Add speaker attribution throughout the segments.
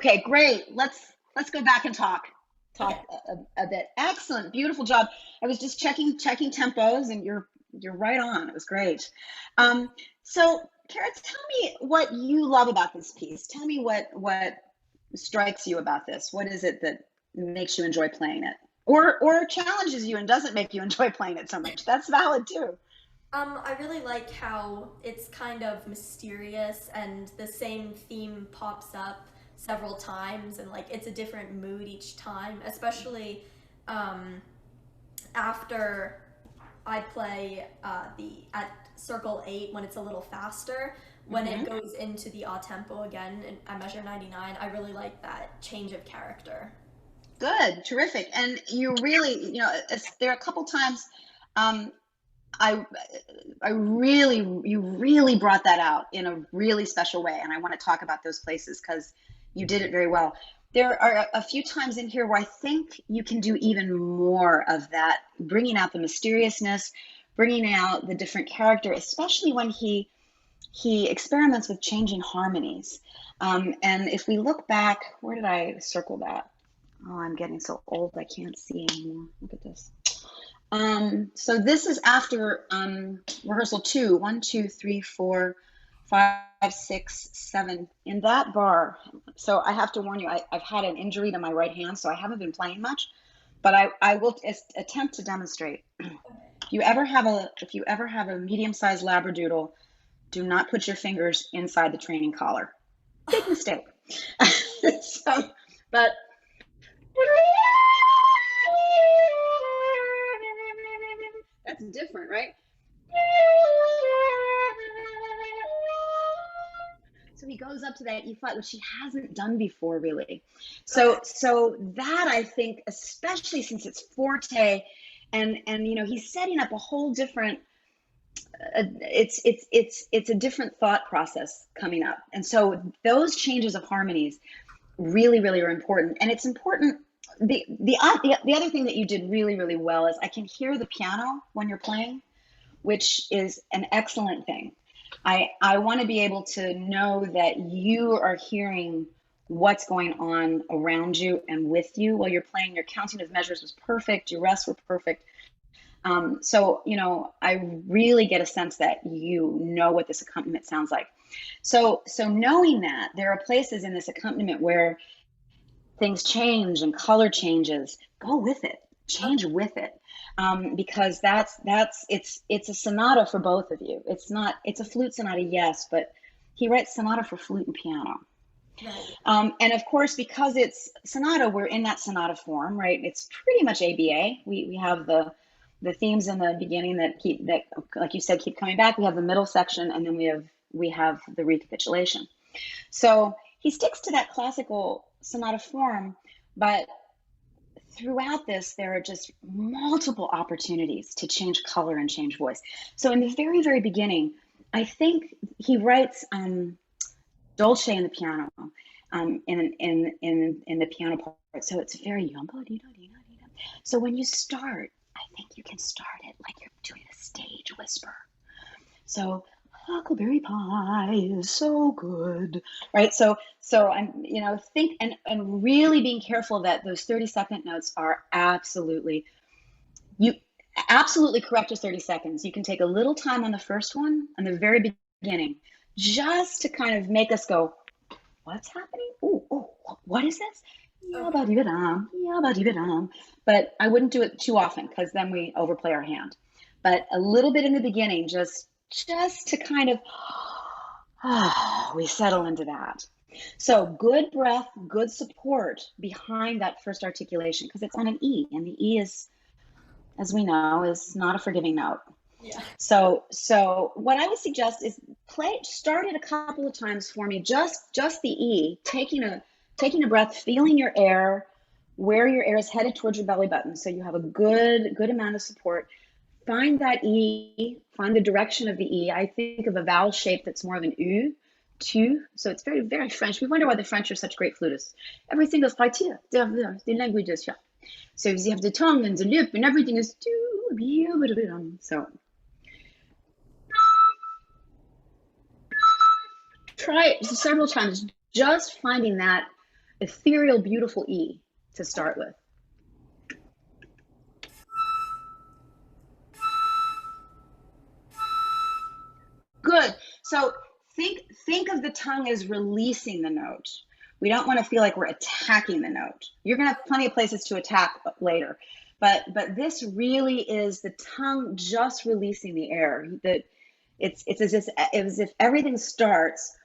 Speaker 1: Okay, great. Let's go back and talk
Speaker 2: Okay.
Speaker 1: a bit. Excellent, beautiful job. I was just checking tempos, and you're right on. It was great. Um, so, Kara, tell me what you love about this piece. Tell me what strikes you about this. What is it that makes you enjoy playing it, or challenges you and doesn't make you enjoy playing it so much? That's valid too.
Speaker 2: I really like how it's kind of mysterious and the same theme pops up several times and like it's a different mood each time, especially um, after I play the at circle 8 when it's a little faster. When it
Speaker 1: Hmm.
Speaker 2: goes into the odd tempo again at measure 99, I really like that change of character.
Speaker 1: Good, terrific. And you really, there are a couple times. Um, I you really brought that out in a really special way, and I want to talk about those places because you did it very well. There are a few times in here where I think you can do even more of that, bringing out the mysteriousness, bringing out the different character, especially when he experiments with changing harmonies. And if we look back, where did I circle that? Oh, I'm getting so old I can't see anymore. Look at this. So this is after rehearsal two, 1, 2, 3, 4, 5, 6, 7 in that bar. So I have to warn you, I've had an injury to my right hand, so I haven't been playing much, but I will attempt to demonstrate. If you ever have a medium-sized labradoodle, do not put your fingers inside the training collar. Big mistake. So, but that's different, right? So he goes up to that E flat, which he hasn't done before, really.
Speaker 2: Okay.
Speaker 1: So that I think, especially since it's forte, and he's setting up a whole different. It's a different thought process coming up, and so those changes of harmonies really are important, and it's important. The other thing that you did really well is I can hear the piano when you're playing, which is an excellent thing. I want to be able to know that you are hearing what's going on around you and with you while you're playing. Your counting of measures was perfect. Your rests were perfect. So I really get a sense that you know what this accompaniment sounds like. So knowing that there are places in this accompaniment where things change and color changes, go with it, change
Speaker 2: Okay.
Speaker 1: with it, because it's a sonata for both of you. It's a flute sonata, yes, but he writes sonata for flute and piano.
Speaker 2: Right.
Speaker 1: And of course, because it's sonata, we're in that sonata form, right? It's pretty much ABA. We have the themes in the beginning that like you said keep coming back. We have the middle section, and then we have the recapitulation. So he sticks to that classical sonata form, but throughout this, there are just multiple opportunities to change color and change voice. So in the very beginning, I think he writes dolce in the piano, in the piano part. So it's very yumba dee da dee da dee da. So when you start, I think you can start it like you're doing a stage whisper. So huckleberry pie is so good, right? So I'm, think and really being careful that those 30-second notes are you absolutely correct your 30 seconds. You can take a little time on the first one, on the very beginning, just to kind of make us go, what's happening? Oh, what is this?
Speaker 2: Okay.
Speaker 1: Yabba-dee-ba-dum, yabba-dee-ba-dum. But I wouldn't do it too often because then we overplay our hand. But a little bit in the beginning, just to kind of, we settle into that. So good breath, good support behind that first articulation because it's on an E, and the E is, as we know, is not a forgiving note.
Speaker 2: Yeah.
Speaker 1: So what I would suggest is start it a couple of times for me, just the E, taking a breath, feeling your air, where your air is headed towards your belly button, so you have a good amount of support. Find that E, find the direction of the E. I think of a vowel shape that's more of an U, tu. So it's very French. We wonder why the French are such great flutists. Everything goes right here. The languages, yeah. So you have the tongue and the lip, and everything is tu. So try it several times, just finding that ethereal, beautiful E to start with. Good. So think of the tongue as releasing the note. We don't want to feel like we're attacking the note. You're going to have plenty of places to attack later. But this really is the tongue just releasing the air. That it's as if everything starts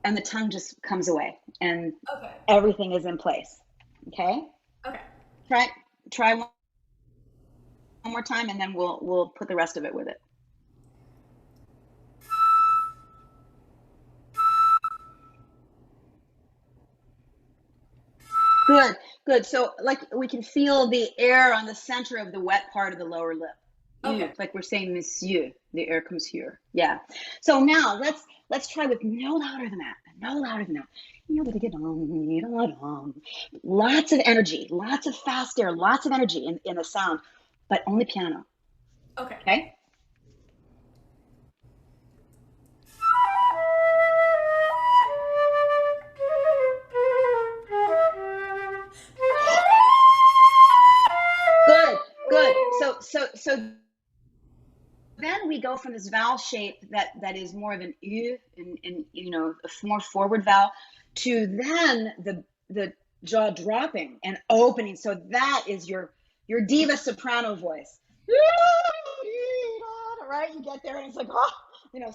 Speaker 1: and the tongue just comes away and everything is in place. Okay?
Speaker 2: Okay.
Speaker 1: Try one more time, and then we'll put the rest of it with it. Good, good. So like we can feel the air on the center of the wet part of the lower lip.
Speaker 2: Okay.
Speaker 1: Like we're saying monsieur, the air comes here. Yeah. So now let's try with no louder than that. No louder than that. Lots of energy, lots of fast air, lots of energy in the sound, but only piano.
Speaker 2: Okay.
Speaker 1: Okay? Good. So then we go from this vowel shape that is more of an U, in a more forward vowel, to then the jaw dropping and opening. So that is your diva soprano voice. Right? You get there and it's like,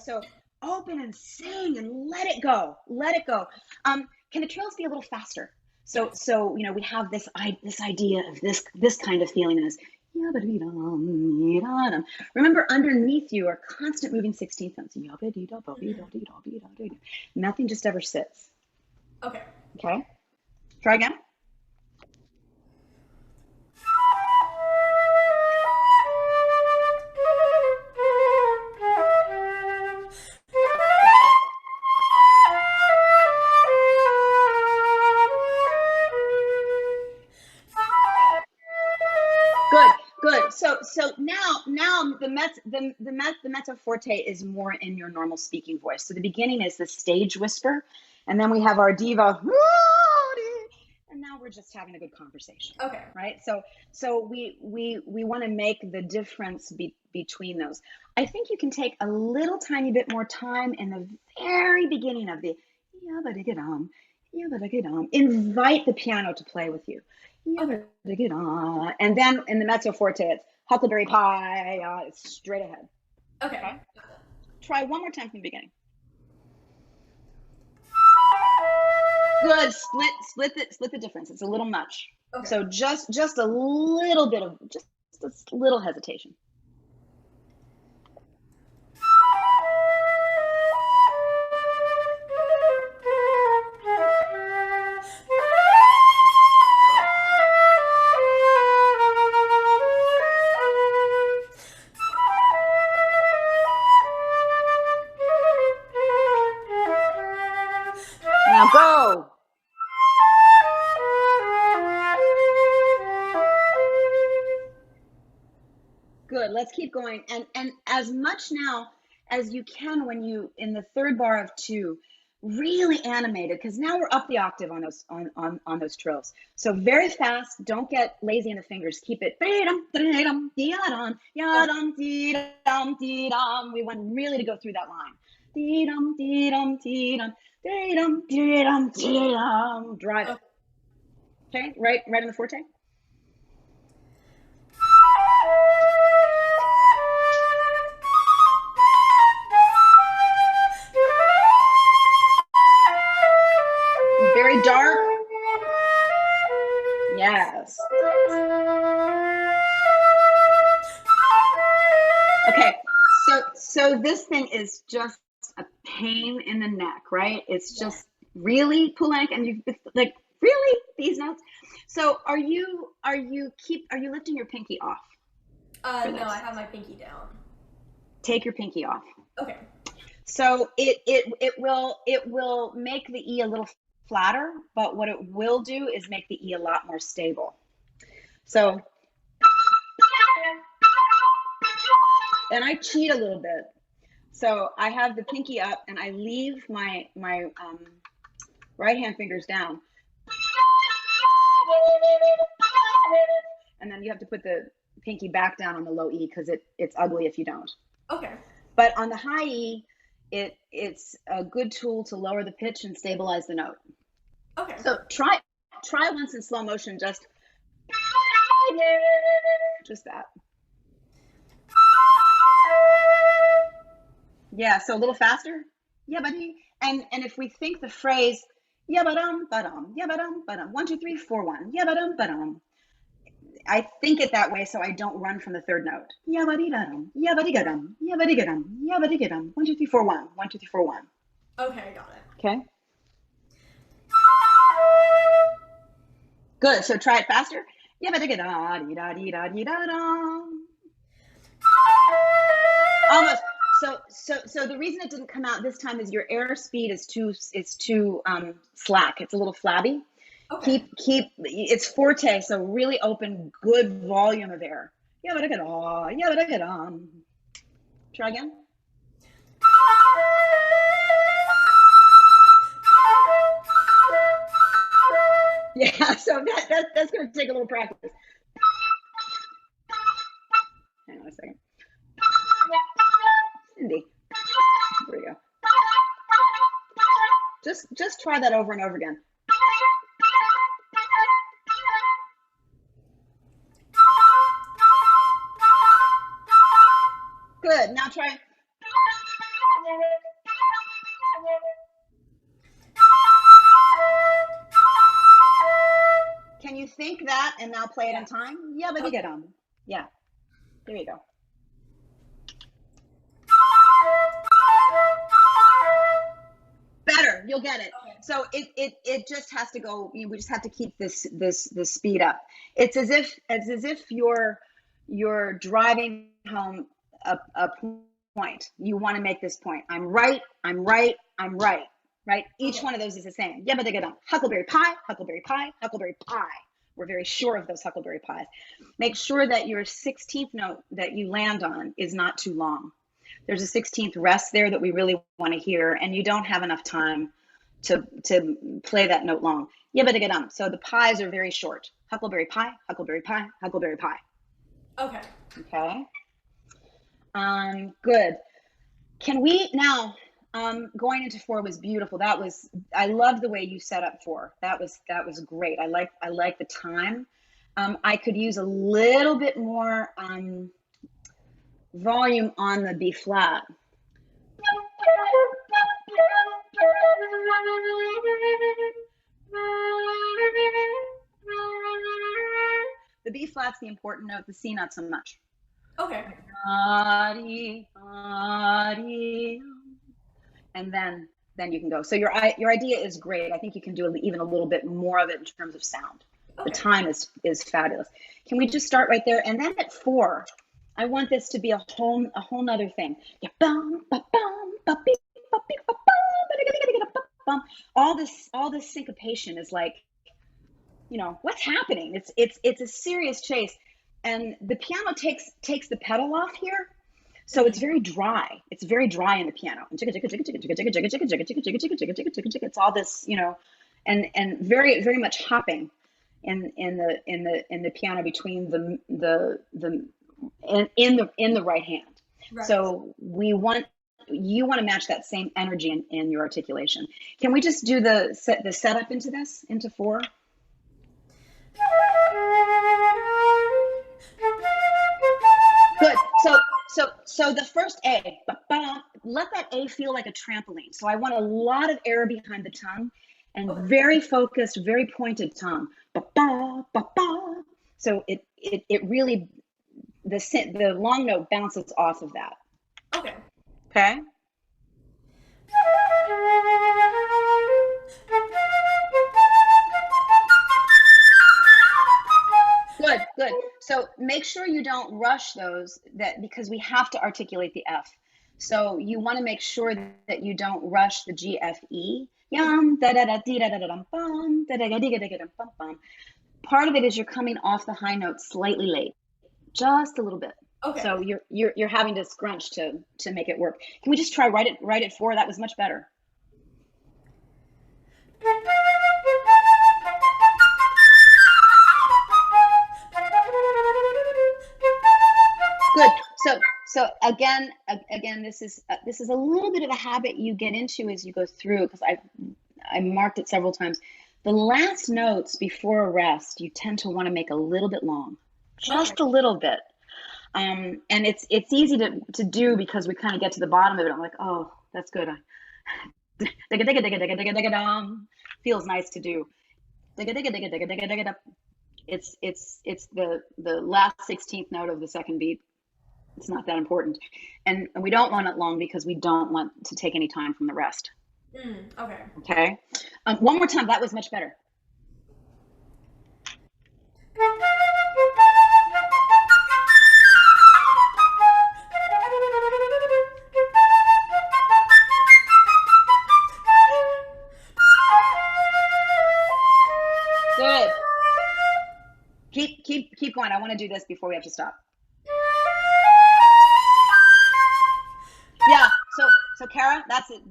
Speaker 1: so open and sing and let it go. Let it go. Can the trills be a little faster? So we have this idea of this kind of feeling is. Remember, underneath you are constant moving 16th tones. Nothing just ever sits.
Speaker 2: Okay.
Speaker 1: Okay. Try again. Good. So now the mezzo forte is more in your normal speaking voice. So the beginning is the stage whisper, and then we have our diva, and now we're just having a good conversation.
Speaker 2: Okay.
Speaker 1: Right. So we want to make the difference between those. I think you can take a little tiny bit more time in the very beginning of the invite the piano to play with you.
Speaker 2: Okay.
Speaker 1: And then in the mezzo forte, it's Huckleberry Pie. It's straight ahead.
Speaker 2: Okay.
Speaker 1: Try one more time from the beginning. Good. Split the difference. It's a little much.
Speaker 2: Okay.
Speaker 1: So just a little bit of just a little hesitation. Now go. Good. Let's keep going. And as much now as you can when you in the third bar of 2, really animated, because now we're up the octave on those trills. So very fast. Don't get lazy in the fingers. Keep it. We want really to go through that line. Drive it. Okay, right in the forte. Very dark. Yes. Okay, so this thing is just a pain in the neck, right? It's just really pulling, and you like really these notes. So are you lifting your pinky off?
Speaker 2: No, I have my pinky down.
Speaker 1: Take your pinky off.
Speaker 2: Okay.
Speaker 1: So it will make the E a little flatter, but what it will do is make the E a lot more stable. So, and I cheat a little bit. So I have the pinky up and I leave my right hand fingers down. And then you have to put the pinky back down on the low E because it's ugly if you don't.
Speaker 2: Okay.
Speaker 1: But on the high E, it's a good tool to lower the pitch and stabilize the note.
Speaker 2: Okay.
Speaker 1: So try once in slow motion, just that. Yeah, so a little faster. Yeah, buddy. And if we think the phrase yabadum badum, yabadum badum, 1 2 3 4 1, yabadum badum, I think it that way so I don't run from the third note. Yabadi dadum, yabadi gadum, yabadi gadum, yabadi gadum, 1 2 3 4 1, 1 2 3 4 1.
Speaker 2: Okay, got it.
Speaker 1: Okay. Good. So try it faster. Yabadi gadum, da di da di da da. Almost. So the reason it didn't come out this time is your air speed is too slack. It's a little flabby.
Speaker 2: Okay.
Speaker 1: Keep it's forte, so really open, good volume of air. Try again. Yeah, so that's gonna take a little practice. Hang on a second. Cindy. There we go. Just try that over and over again. Good. Now try. Can you think that and now play it in time? Yeah, but you get on. Yeah. There you go. Better. You'll get it. Okay. So it just has to go. We just have to keep this speed up. It's as if you're driving home a point. You want to make this point. I'm right. I'm right. I'm right. Right. Each one of those is the same. Yeah, but they get on. Huckleberry pie. Huckleberry pie. Huckleberry pie. We're very sure of those huckleberry pies. Make sure that your 16th note that you land on is not too long. There's a 16th rest there that we really want to hear, and you don't have enough time to play that note long. Yeah, but to get on. So the pies are very short. Huckleberry pie, huckleberry pie, huckleberry pie.
Speaker 2: Okay.
Speaker 1: Okay. Good. Can we now? Going into 4 was beautiful. I love the way you set up 4. That was great. I like the time. I could use a little bit more volume on the B flat. The B flat's the important note, the C not so much.
Speaker 2: Okay.
Speaker 1: And then you can go. So your idea is great. I think you can do even a little bit more of it in terms of sound. Okay. The time is fabulous. Can we just start right there? And then at 4, I want this to be a whole nother thing. All this syncopation is like, what's happening? It's a serious chase, and the piano takes the pedal off here. So it's very dry. It's very dry in the piano. It's all this, and very, very much hopping in the piano between the in the right hand. Right. So you want to match that same energy in your articulation. Can we just do the setup into 4? Good. So the first A, let that A feel like a trampoline. So I want a lot of air behind the tongue and very focused, very pointed tongue. So it really, the long note bounces off of that.
Speaker 2: Okay.
Speaker 1: Okay. Good. So make sure you don't rush those, because we have to articulate the F. So you want to make sure that you don't rush the G, F, E. Part of it is you're coming off the high note slightly late, just a little bit. Okay. So you're having to scrunch to make it work. Can we just try right at 4? That was much better. Good. So again, this is a little bit of a habit you get into as you go through, because I marked it several times. The last notes before a rest, you tend to want to make a little bit long,
Speaker 2: Okay.
Speaker 1: just a little bit. And it's easy to do because we kind of get to the bottom of it. I'm like, oh, that's good. Feels nice to do. It's the last 16th note of the second beat. It's not that important, and we don't want it long because we don't want to take any time from the rest.
Speaker 2: Okay.
Speaker 1: Okay. One more time. That was much better. Good. Keep going. I want to do this before we have to stop. Yeah. So Kara, that's it.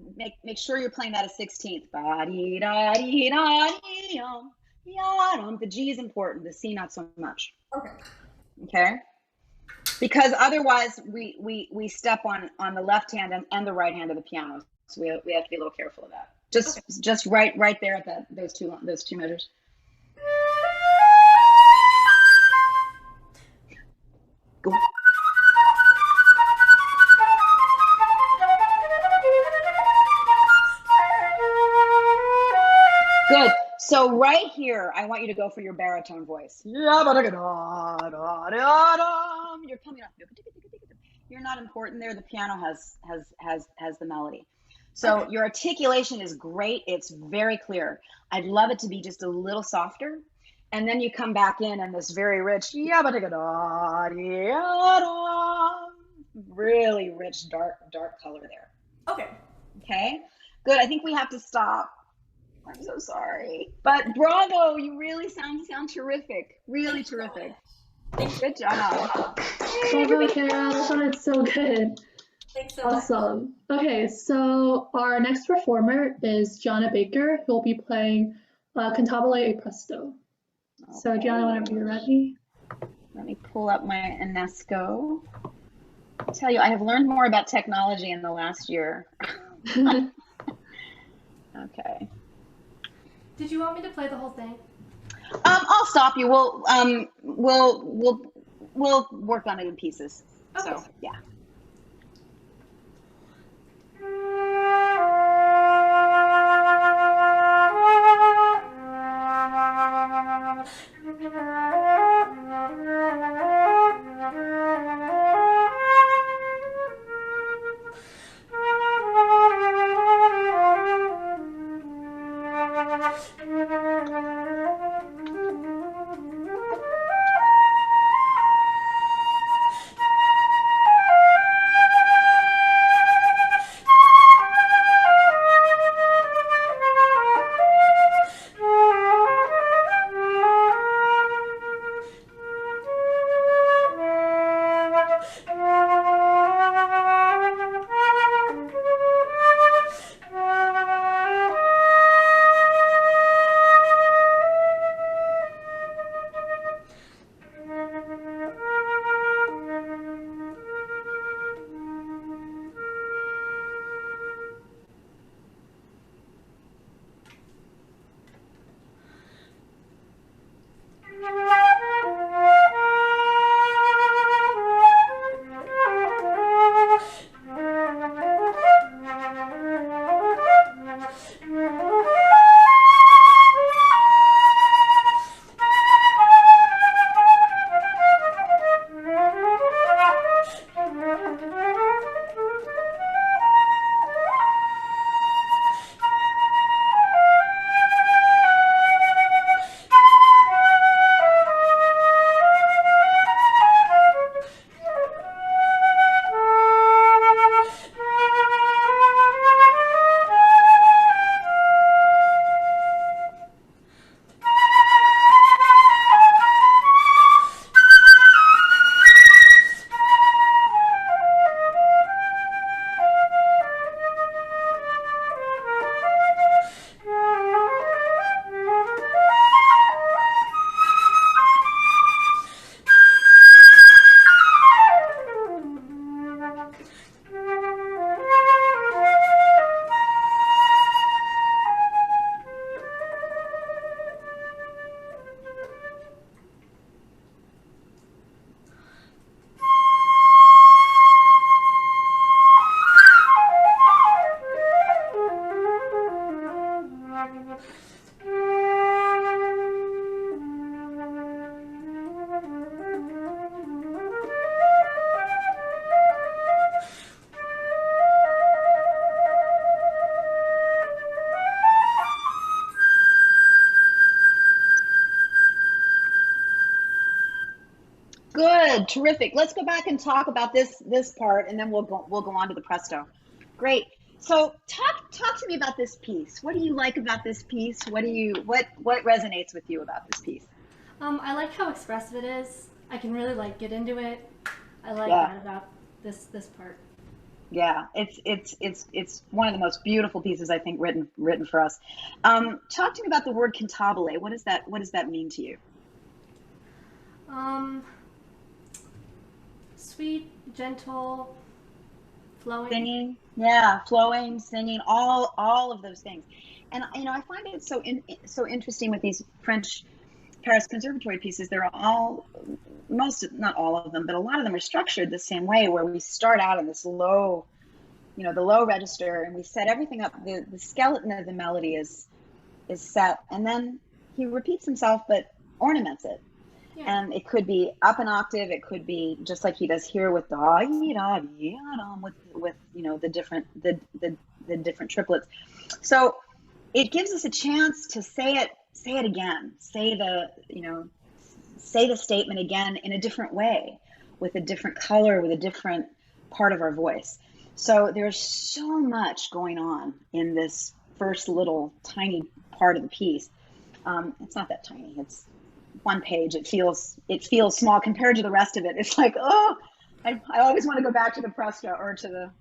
Speaker 1: Make sure you're playing that a 16th. The G is important. The C not so much.
Speaker 2: Okay.
Speaker 1: Okay. Because otherwise we step on the left hand and the right hand of the piano. So we have to be a little careful of that. Just right there at those two measures. Go. Good. So right here, I want you to go for your baritone voice. You're coming up. You're not important there. The piano has the melody. So
Speaker 2: Okay.
Speaker 1: your articulation is great. It's very clear. I'd love it to be just a little softer. And then you come back in and this very rich, really rich, dark color there.
Speaker 2: Okay.
Speaker 1: Okay, good. I think we have to stop. I'm so sorry, but bravo! You really sound terrific. Really terrific. Good job.
Speaker 3: Bravo, Kara. That sounded so good.
Speaker 2: Thanks so much.
Speaker 3: Awesome. Okay, so our next performer is Gianna Baker, who will be playing Cantabile e Presto. So, Gianna, whenever you're ready.
Speaker 1: Let me pull up my UNESCO. I'll tell you, I have learned more about technology in the last year. Okay.
Speaker 4: Did you want me to play the whole thing?
Speaker 1: I'll stop you. We'll work on it in pieces.
Speaker 4: Okay.
Speaker 1: So yeah. Good, terrific. Let's go back and talk about this part, and then we'll go on to the presto. Great. So talk to me about this piece. What do you like about this piece? What resonates with you about this piece?
Speaker 4: I like how expressive it is. I can really like get into it. I like
Speaker 1: Yeah.
Speaker 4: that about this part.
Speaker 1: Yeah, it's one of the most beautiful pieces I think written for us. Talk to me about the word cantabile. What does that mean to you?
Speaker 4: Sweet, gentle, flowing.
Speaker 1: Singing, yeah, flowing, singing, all of those things. And I find it so interesting with these French Paris Conservatory pieces. They're all, not all of them, but a lot of them are structured the same way, where we start out in this low, the low register, and we set everything up. The skeleton of the melody is set, and then he repeats himself but ornaments it. Yeah. And it could be up an octave. It could be just like he does here with with the different triplets. So it gives us a chance to say it again, say the statement again in a different way, with a different color, with a different part of our voice. So there's so much going on in this first little tiny part of the piece. It's not that tiny. It's one page. It feels small compared to the rest of it. It's like, oh, I always want to go back to the presto or to the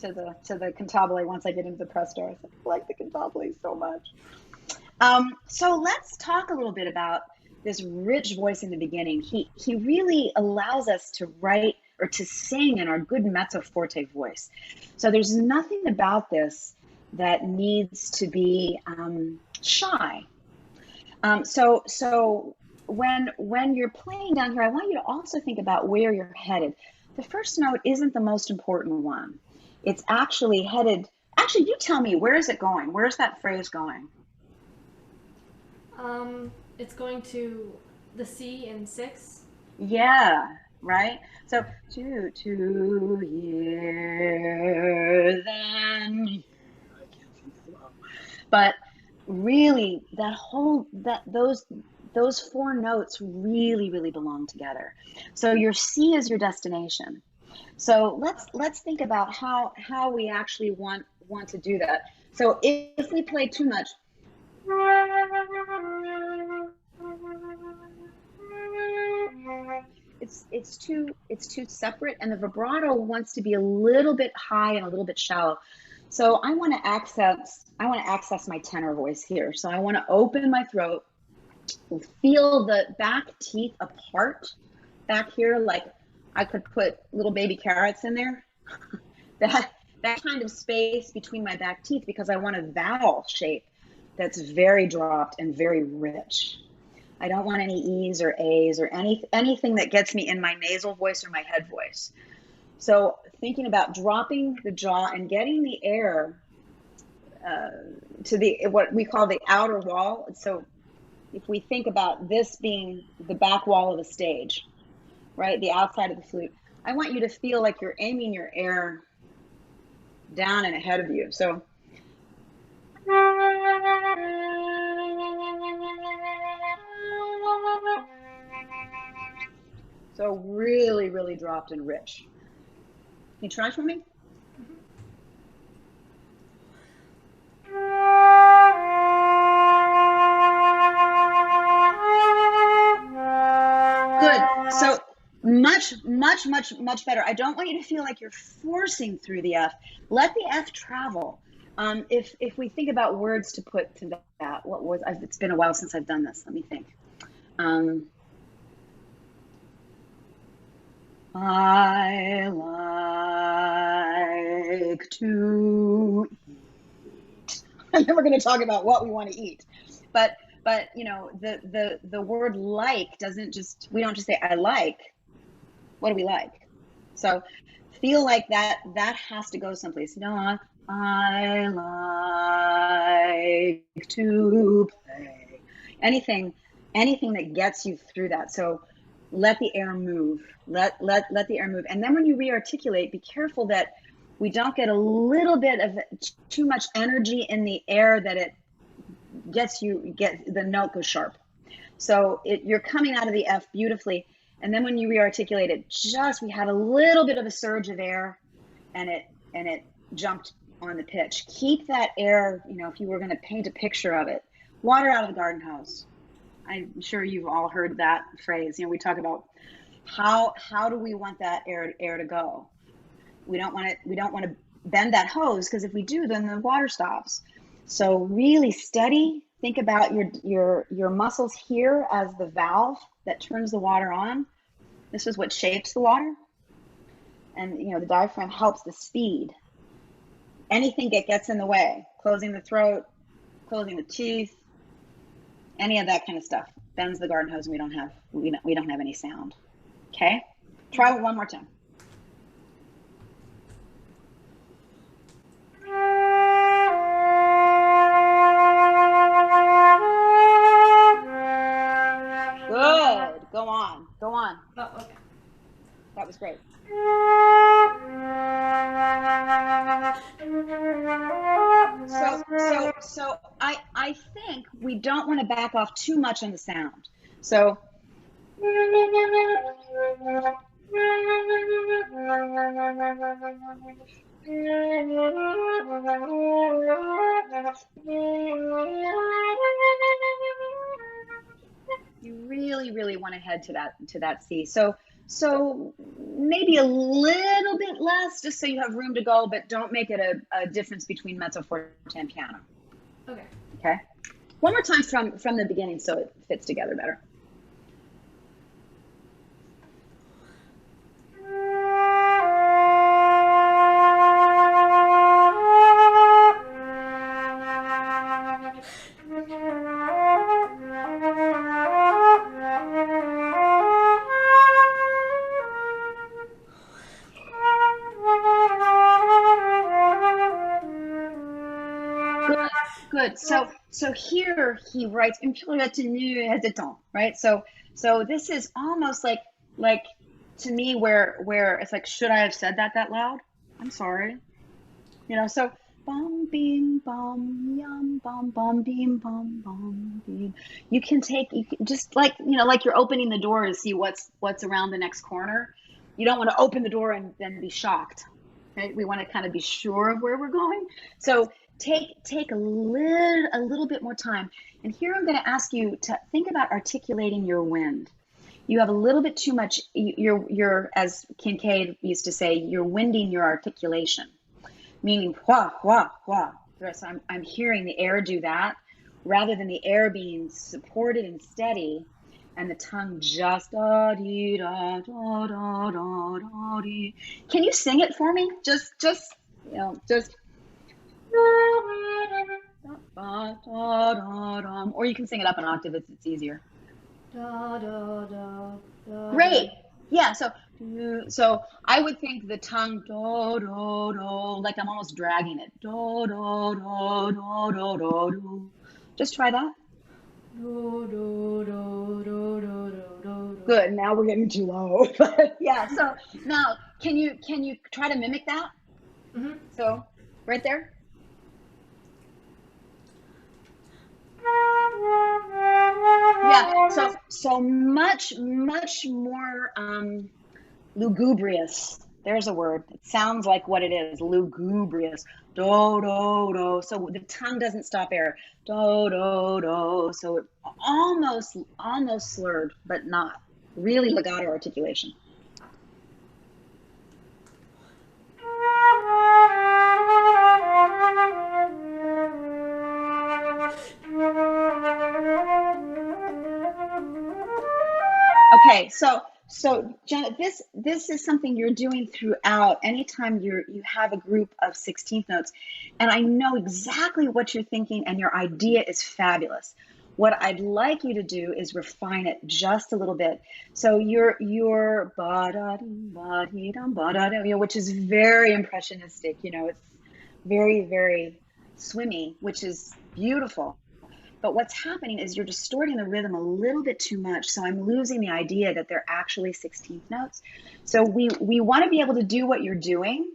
Speaker 1: cantabile once I get into the presto. I like the cantabile so much. So let's talk a little bit about this rich voice in the beginning. He really allows us to write or to sing in our good mezzo forte voice. So there's nothing about this that needs to be shy. So when you're playing down here, I want you to also think about where you're headed. The first note isn't the most important one. It's actually headed. Actually, you tell me, where is it going? Where's that phrase going?
Speaker 4: It's going to the C in 6.
Speaker 1: Yeah, right. So to hear then. I can't sing slow. But really, those 4 notes really belong together. So your C is your destination. So let's think about how we actually want to do that. So if we play too much, it's too separate, and the vibrato wants to be a little bit high and a little bit shallow. So I want to access my tenor voice here. So I want to open my throat, feel the back teeth apart back here, like I could put little baby carrots in there. that kind of space between my back teeth, because I want a vowel shape that's very dropped and very rich. I don't want any E's or A's or anything that gets me in my nasal voice or my head voice. So thinking about dropping the jaw and getting the air to what we call the outer wall. So if we think about this being the back wall of a stage, right, the outside of the flute, I want you to feel like you're aiming your air down and ahead of you. So really dropped and rich. Can you try for me? Good. So much better. I don't want you to feel like you're forcing through the F. Let the F travel. If we think about words to put to that, it's been a while since I've done this. Let me think. I like to eat. And then we're going to talk about what we want to eat. But the word like we don't just say I like. What do we like? So feel like that has to go someplace. No, I like to play. Anything that gets you through that. So let the air move. Let the air move. And then when you re-articulate, be careful that we don't get a little bit of too much energy in the air, that it the note goes sharp. So you're coming out of the F beautifully, And then when you re-articulate it, we had a little bit of a surge of air, and it jumped on the pitch. Keep that air, if you were going to paint a picture of it, water out of the garden hose. I'm sure you've all heard that phrase. We talk about how do we want that air to go? We don't want to bend that hose, because if we do, then the water stops. So really steady. Think about your muscles here as the valve that turns the water on. This is what shapes the water. And the diaphragm helps the speed. Anything that gets in the way, closing the throat, closing the teeth, any of that kind of stuff bends the garden hose, and we don't have any sound. Okay? Try it one more time. Good. Go on.
Speaker 2: Oh, okay.
Speaker 1: That was great. So I think we don't want to back off too much on the sound. So you really, really want to head to that C. So maybe a little bit less, just so you have room to go, but don't make it a difference between mezzo, forte, and piano.
Speaker 2: Okay.
Speaker 1: Okay. One more time from the beginning, so it fits together better. Good. So here he writes right? So this is almost like to me where it's like, should I have said that loud? I'm sorry. So bum beam bum yum bum bum beam bum bum beam. You can just like you're opening the door to see what's around the next corner. You don't want to open the door and then be shocked. Right? We want to kind of be sure of where we're going. So take a little bit more time. And here I'm going to ask you to think about articulating your wind. You have a little bit too much. You're as Kincaid used to say, you're winding your articulation, meaning wah wah wah. So I'm hearing the air do that, rather than the air being supported and steady, and the tongue just da dee da da da da da dee. Can you sing it for me? Just. Or you can sing it up an octave if it's easier.
Speaker 4: Da, da, da, da.
Speaker 1: Great. Yeah. So I would think the tongue do do do, like I'm almost dragging it. Do do do do do do do. Just try that.
Speaker 4: Do, do, do, do, do, do, do.
Speaker 1: Good. Now we're getting too low. Yeah. So now can you try to mimic that?
Speaker 4: Mm-hmm.
Speaker 1: So right there. Yeah, so much more lugubrious. There's a word. It sounds like what it is. Lugubrious. Do do do. So the tongue doesn't stop air. Do do do. So it almost slurred, but not. Really legato articulation. Okay, so Johnna, this is something you're doing throughout. Anytime you have a group of 16th notes, and I know exactly what you're thinking, and your idea is fabulous. What I'd like you to do is refine it just a little bit. So your which is very impressionistic. It's very, very swimmy, which is beautiful. But what's happening is you're distorting the rhythm a little bit too much. So I'm losing the idea that they're actually 16th notes. So we want to be able to do what you're doing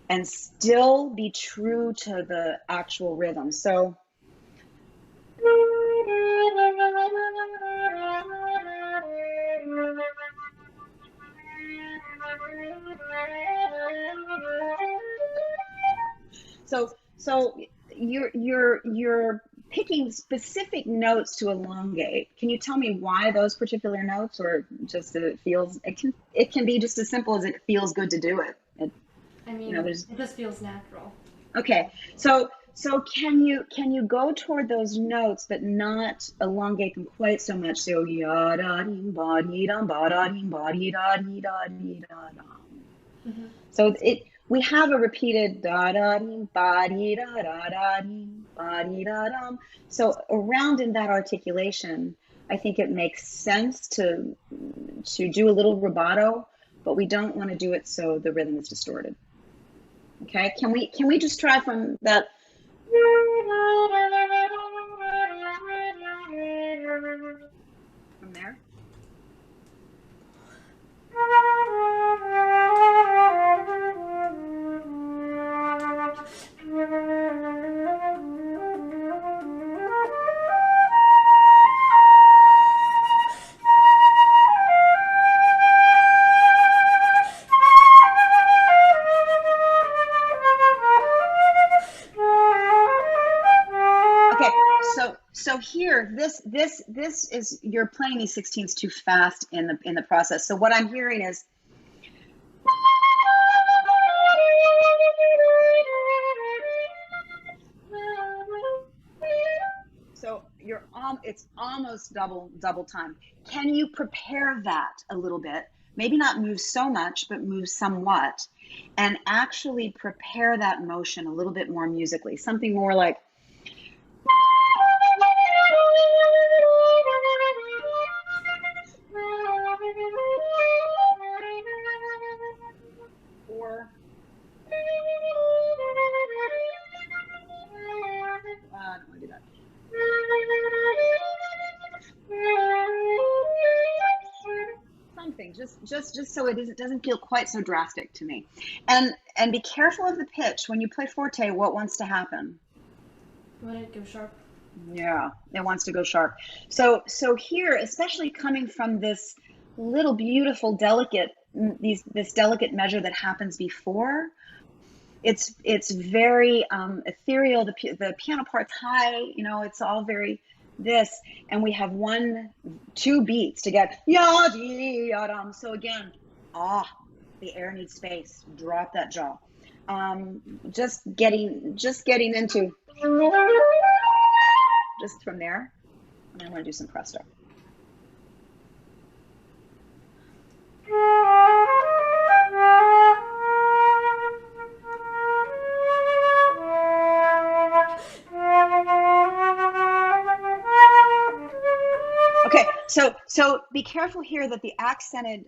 Speaker 1: and still be true to the actual rhythm. So So you're picking specific notes to elongate. Can you tell me why those particular notes, or just that it can be just as simple as it feels good to do it.
Speaker 4: I mean, it just feels natural.
Speaker 1: Okay, so can you go toward those notes but not elongate them quite so much? So ya da dee ba dee dum ba da dee ba dee da dee da dee da dum. So we have a repeated da da dee ba dee da da da dee ba dee da dum. So around in that articulation, I think it makes sense to do a little rubato, but we don't want to do it so the rhythm is distorted. Okay, can we just try from that? From there? So here, this is, you're playing these 16ths too fast in the process. So what I'm hearing is, so it's almost double time. Can you prepare that a little bit? Maybe not move so much, but move somewhat, and actually prepare that motion a little bit more musically. Something more like. Or I don't want to do that. Something just so it doesn't feel quite so drastic to me. And be careful of the pitch when you play forte. What wants to happen?
Speaker 4: You want it to go sharp?
Speaker 1: Yeah, it wants to go sharp. So here, especially coming from this little beautiful delicate this delicate measure that happens before, it's very ethereal. The piano part's high, it's all very this, and we have 1-2 beats to get ya dee ya dum. So again, the air needs space. Drop that jaw. Just getting into just from there, and I want to do some presto. Okay, so be careful here that the accented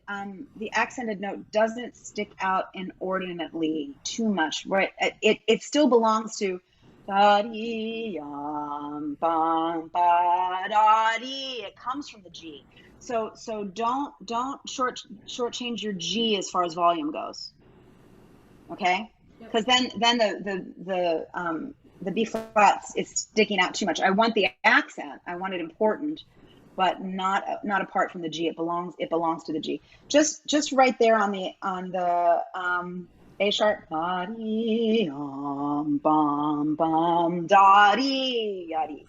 Speaker 1: note doesn't stick out inordinately too much, right? It still belongs to da dee yum bum ba da dee. It comes from the G. So don't shortchange your G as far as volume goes. Okay, because then the B flat is sticking out too much. I want the accent. I want it important, but not apart from the G. It belongs to the G. Just right there on the A sharp. Da dee bum bum da dee ya dee.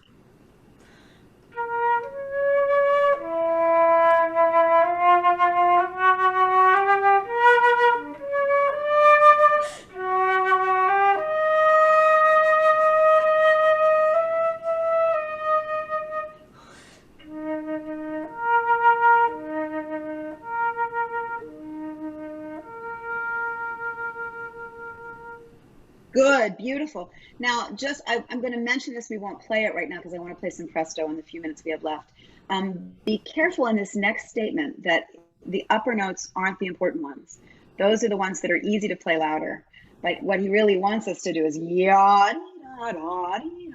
Speaker 1: Good, beautiful. Now, I'm going to mention this. We won't play it right now because I want to play some presto in the few minutes we have left. Be careful in this next statement that the upper notes aren't the important ones. Those are the ones that are easy to play louder. But what he really wants us to do is ya da da dee.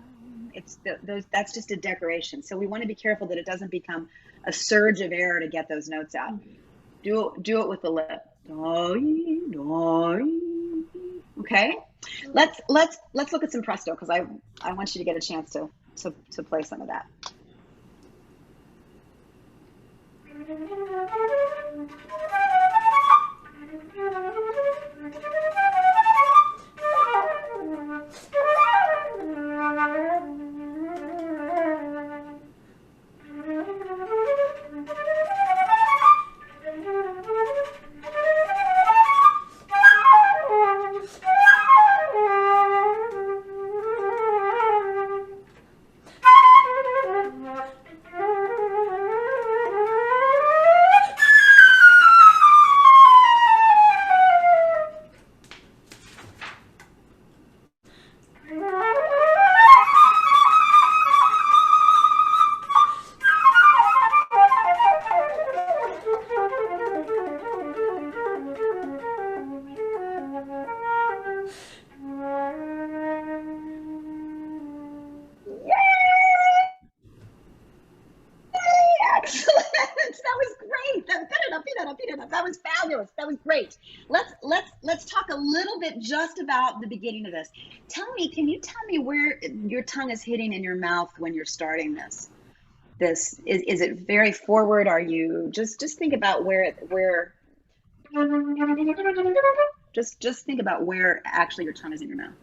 Speaker 1: That's just a decoration. So we want to be careful that it doesn't become a surge of air to get those notes out. Do it with the lip. Da dee da dee. Okay. Let's look at some presto because I want you to get a chance to play some of that. fabulous. That was great. Let's talk a little bit just about the beginning of this. Can you tell me where your tongue is hitting in your mouth when you're starting this? Is it very forward? Are you just think about where just think about where actually your tongue is in your mouth.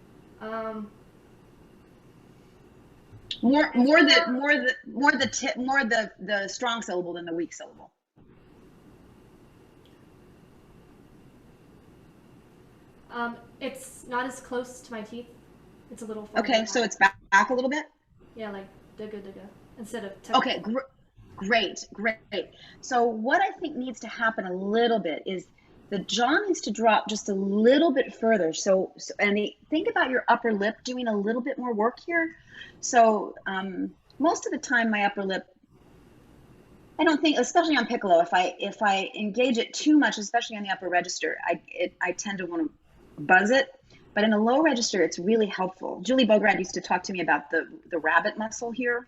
Speaker 1: More the strong syllable than the weak syllable.
Speaker 4: It's not as close to my teeth. It's a little farther
Speaker 1: Okay, so it's back a little bit?
Speaker 4: Yeah, like digga instead of
Speaker 1: okay, great. So what I think needs to happen a little bit is the jaw needs to drop just a little bit further. Think about your upper lip doing a little bit more work here. So most of the time my upper lip, I don't think, especially on piccolo, if I engage it too much, especially on the upper register, I tend to want to buzz it. But in a low register, it's really helpful. Julie Bograd used to talk to me about the rabbit muscle here.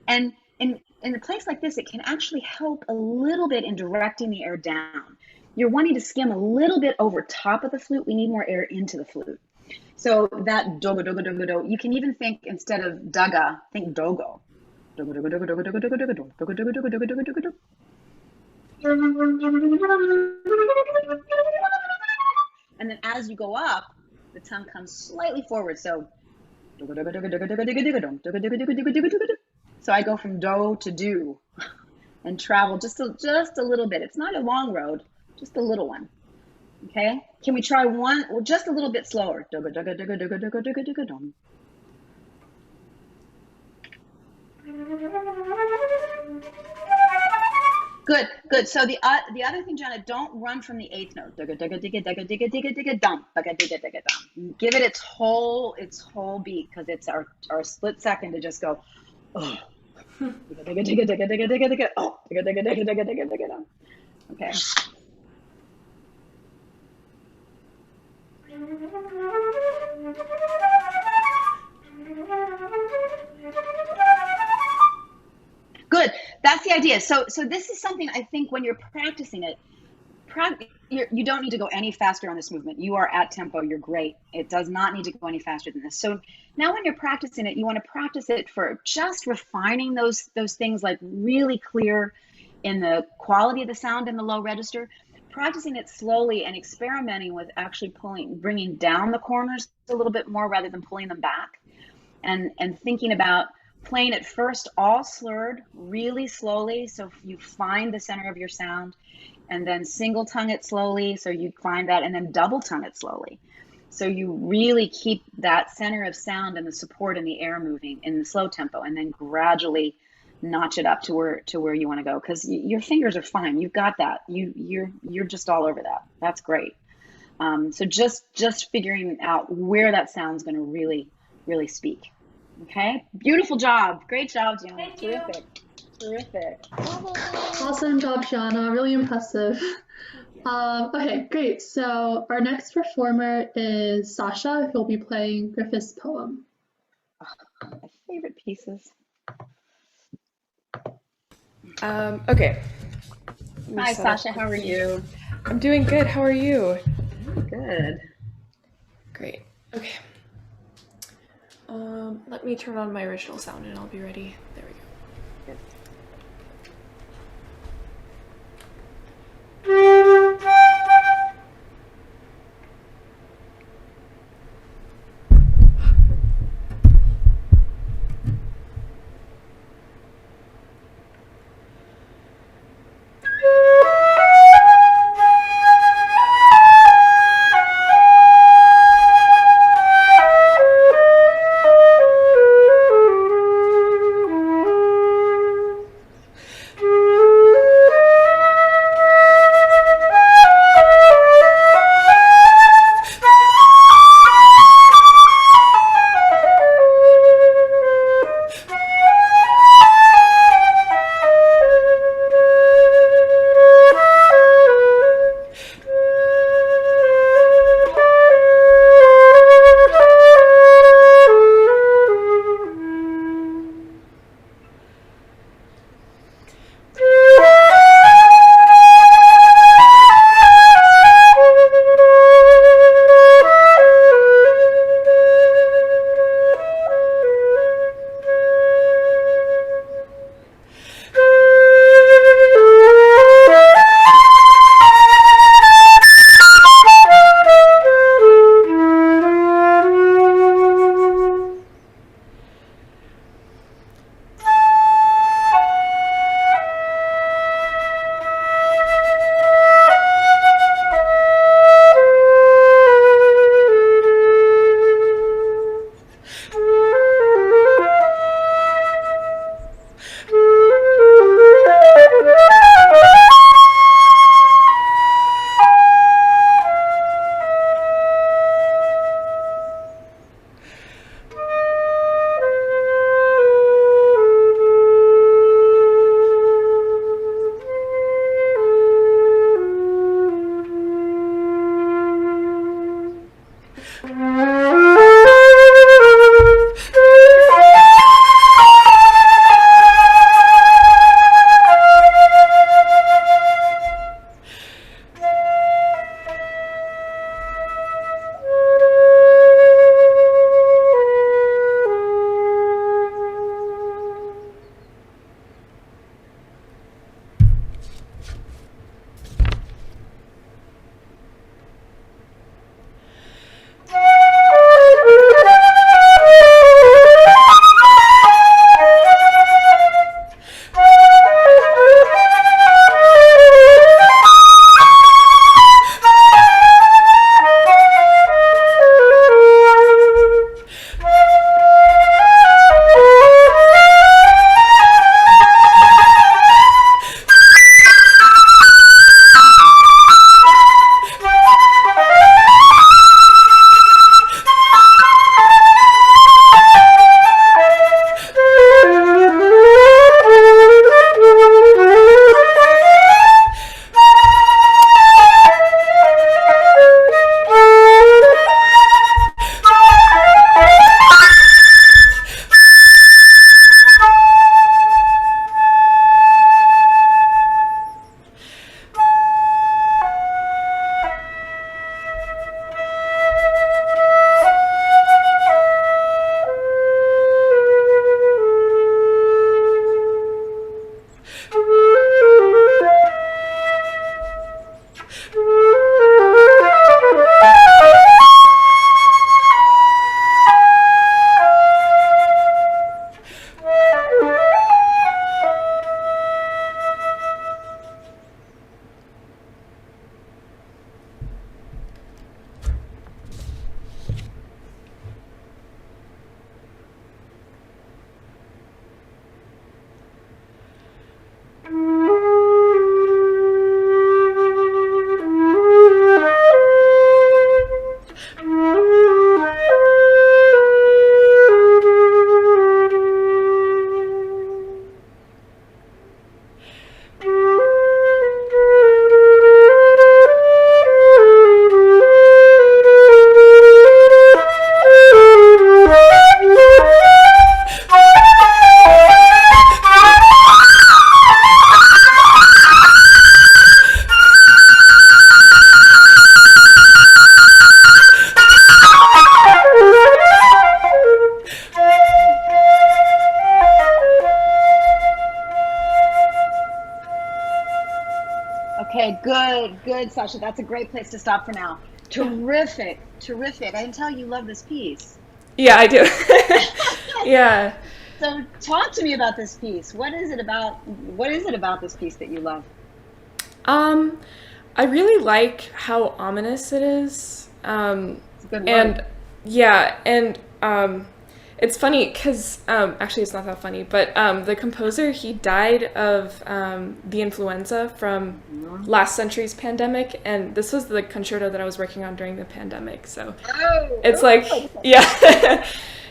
Speaker 1: And in a place like this, it can actually help a little bit in directing the air down. You're wanting to skim a little bit over top of the flute. We need more air into the flute. So that dogo dogo dogo do. You can even think, instead of daga, think dogo. Dogo dogo dogo dogo dogo dogo dogo dogo dogo dogo dogo dogo dogo dogo. And then as you go up, the tongue comes slightly forward. So so I go from do to do and travel just a little bit. It's not a long road, just a little one. Okay? Can we try one just a little bit slower? Good. So the other thing, Gianna, don't run from the eighth note. Give it its whole beat, because it's our split second to just go. Oh. Okay. Good. That's the idea. So this is something I think when you're practicing it, you don't need to go any faster on this movement. You are at tempo. You're great. It does not need to go any faster than this. So now when you're practicing it, you want to practice it for just refining those things, like really clear in the quality of the sound in the low register, practicing it slowly and experimenting with actually bringing down the corners a little bit more rather than pulling them back, and thinking about playing it first all slurred really slowly, so you find the center of your sound, and then single tongue it slowly, so you find that, and then double tongue it slowly, so you really keep that center of sound and the support and the air moving in the slow tempo, and then gradually notch it up to where you want to go, because your fingers are fine. You've got that. You're just all over that. That's great. So just figuring out where that sound's going to really speak. Okay, beautiful job. Great job, Gianna.
Speaker 2: Thank
Speaker 1: Terrific.
Speaker 2: you.
Speaker 1: Terrific.
Speaker 3: Awesome job, Gianna. Really impressive. Okay, great. So our next performer is Sasha, who'll be playing Griffith's poem.
Speaker 1: My favorite pieces.
Speaker 5: Okay.
Speaker 1: Hi, Sasha. How are you?
Speaker 5: I'm doing good. How are you?
Speaker 1: Good.
Speaker 5: Great. Okay. Let me turn on my original sound and I'll be ready. There we go.
Speaker 1: Good. Good, Sasha. That's a great place to stop for now. Terrific, terrific. I can tell you love this piece.
Speaker 5: Yeah, I do. Yeah.
Speaker 1: So talk to me about this piece. What is it about? What is it about this piece that you love?
Speaker 5: I really like how ominous it is.
Speaker 1: It's a good word.
Speaker 5: And yeah, and it's funny because actually it's not that funny, but the composer, he died of the influenza from last century's pandemic, and this was the concerto that I was working on during the pandemic. So it's like, yeah,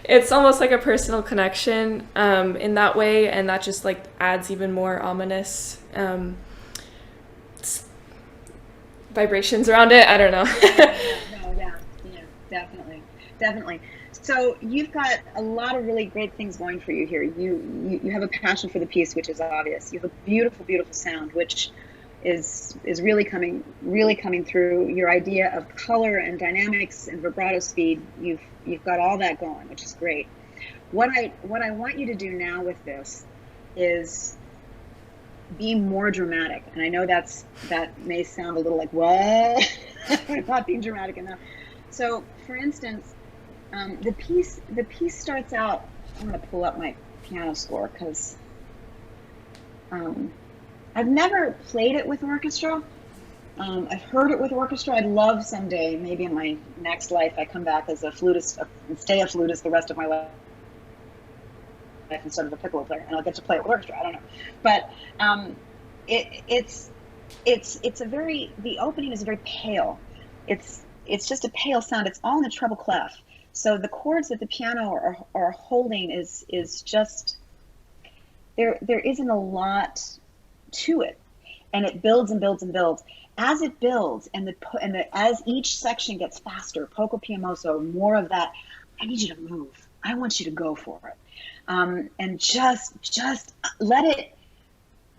Speaker 5: it's almost like a personal connection in that way, and that just like adds even more ominous vibrations around it. I don't know.
Speaker 1: Yeah, definitely, definitely. So you've got a lot of really great things going for you here. You have a passion for the piece, which is obvious. You have a beautiful, beautiful sound, which is really coming through. Your idea of color and dynamics and vibrato speed, you've got all that going, which is great. What I want you to do now with this is be more dramatic. And I know that may sound a little like, what? Not being dramatic enough. So for instance, the piece starts out, I'm going to pull up my piano score because I've never played it with orchestra. I've heard it with orchestra. I'd love someday, maybe in my next life, I come back as a flutist and stay a flutist the rest of my life instead of a piccolo player, and I'll get to play it with orchestra. I don't know, but it's a very, the opening is very pale. It's just a pale sound. It's all in the treble clef. So the chords that the piano are holding is just, there isn't a lot to it, and it builds and builds and builds. As it builds as each section gets faster, poco piamoso, more of that, I need you to move. I want you to go for it. And just let it,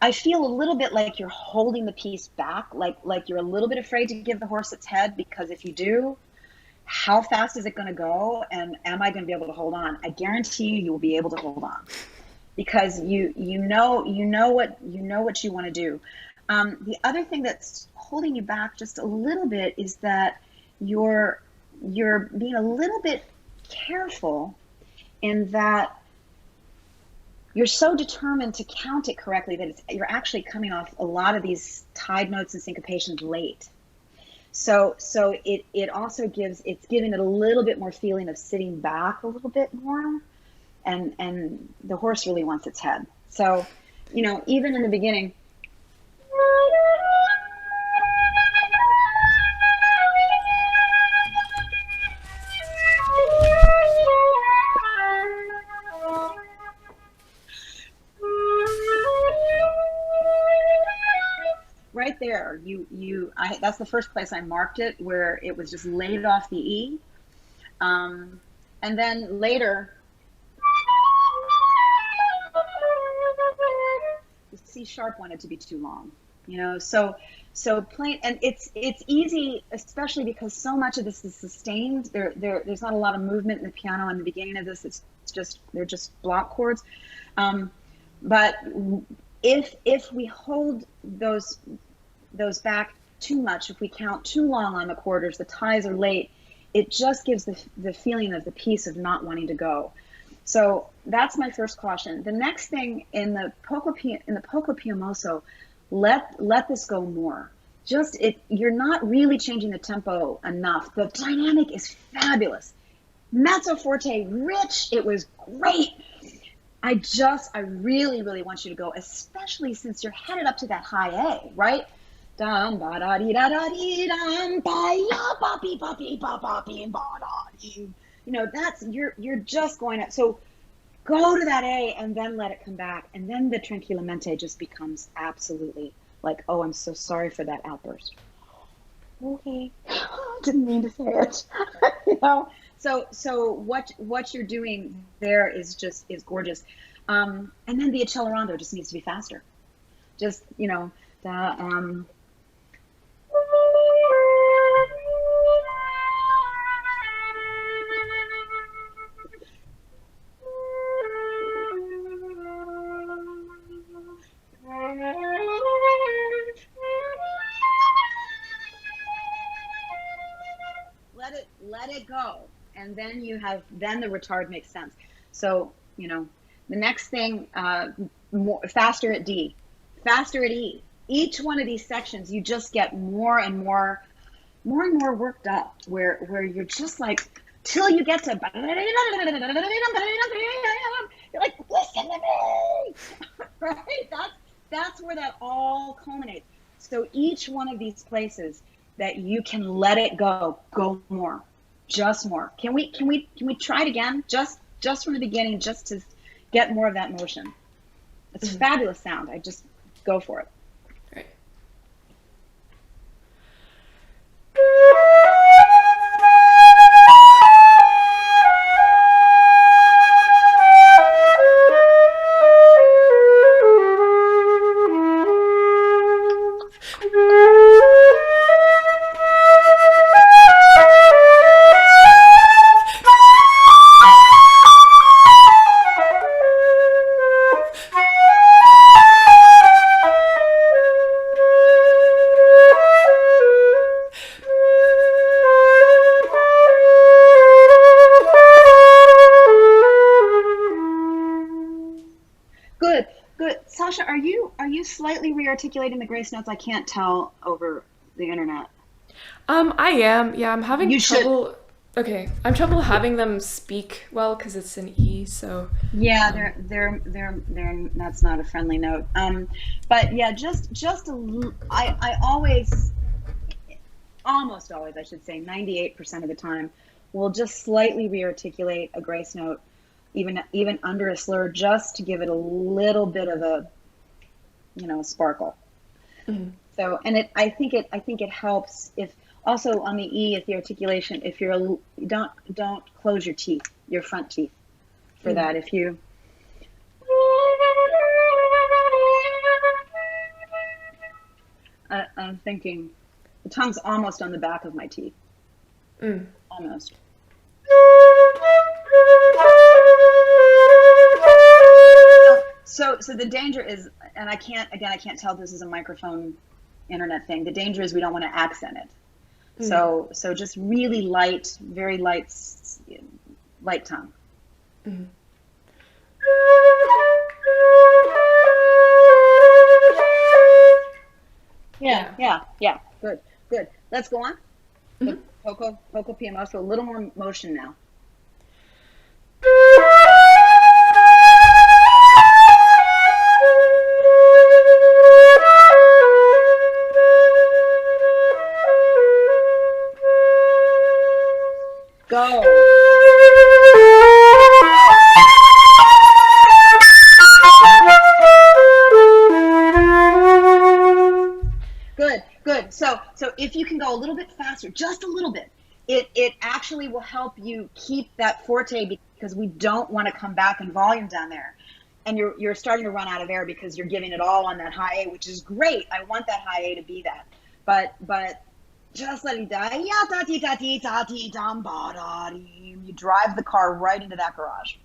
Speaker 1: I feel a little bit like you're holding the piece back, like you're a little bit afraid to give the horse its head, because if you do, how fast is it going to go, and am I going to be able to hold on? I guarantee you will be able to hold on, because you know what you want to do. The other thing that's holding you back just a little bit is that you're being a little bit careful in that you're so determined to count it correctly that you're actually coming off a lot of these tied notes and syncopations late. So it also it's giving it a little bit more feeling of sitting back a little bit more, and the horse really wants its head. So, even in the beginning, right there, that's the first place I marked it, where it was just laid off the E. And then later, the C sharp wanted to be too long, so plain, and it's easy, especially because so much of this is sustained. There's not a lot of movement in the piano in the beginning of this. They're just block chords. But if we hold those back too much, if we count too long on the quarters, the ties are late, it just gives the feeling of the piece of not wanting to go. So that's my first caution. The next thing, in the poco piamoso, let this go more. You're not really changing the tempo enough. The dynamic is fabulous. Mezzo forte, rich, it was great. I really, really want you to go, especially since you're headed up to that high A, right? Dum ba da dee da da dee dum ba ya ba be ba be ba ba be ba da dee. That's you're just going up. So go to that A and then let it come back, and then the tranquillamente just becomes absolutely like, oh, I'm so sorry for that outburst. Okay, didn't mean to say it. So what you're doing there is gorgeous. And then the accelerando just needs to be faster. Just, it go. And then then the retard makes sense. So, the next thing, faster at D, faster at E. Each one of these sections, you just get more and more worked up, where you're just like, till you get to, you're like, listen to me, right? That's where that all culminates. So each one of these places that you can let it go more, just more. Can we try it again? Just from the beginning, just to get more of that motion. It's a fabulous sound. I just go for it.
Speaker 5: Right.
Speaker 1: Good. Sasha, are you slightly re-articulating the grace notes? I can't tell over the internet.
Speaker 5: I am. Yeah, I'm having
Speaker 1: You
Speaker 5: trouble. Okay, I'm trouble having them speak well because it's an E. So
Speaker 1: yeah, they're that's not a friendly note. But yeah, I almost always, I should say, 98% of the time, will just slightly re-articulate a grace note, even under a slur, just to give it a little bit of a sparkle.
Speaker 5: mm-hmm.
Speaker 1: So, and I think it helps if also on the E, if the articulation, if you're don't close your teeth, your front teeth, for that. If you I'm thinking the tongue's almost on the back of my teeth. Almost. So the danger is, and I can't tell if this is a microphone internet thing. The danger is we don't want to accent it. So just really light, very light tongue.
Speaker 5: Mm-hmm.
Speaker 1: Yeah. Good. Let's go on.
Speaker 5: Mm-hmm.
Speaker 1: Poco PMO. So a little more motion now. Go. Good. So if you can go a little bit faster, just a little bit, it actually will help you keep that forte, because we don't want to come back in volume down there. And you're starting to run out of air because you're giving it all on that high A, which is great. I want that high A to be that. But just let it die. You drive the car right into that garage.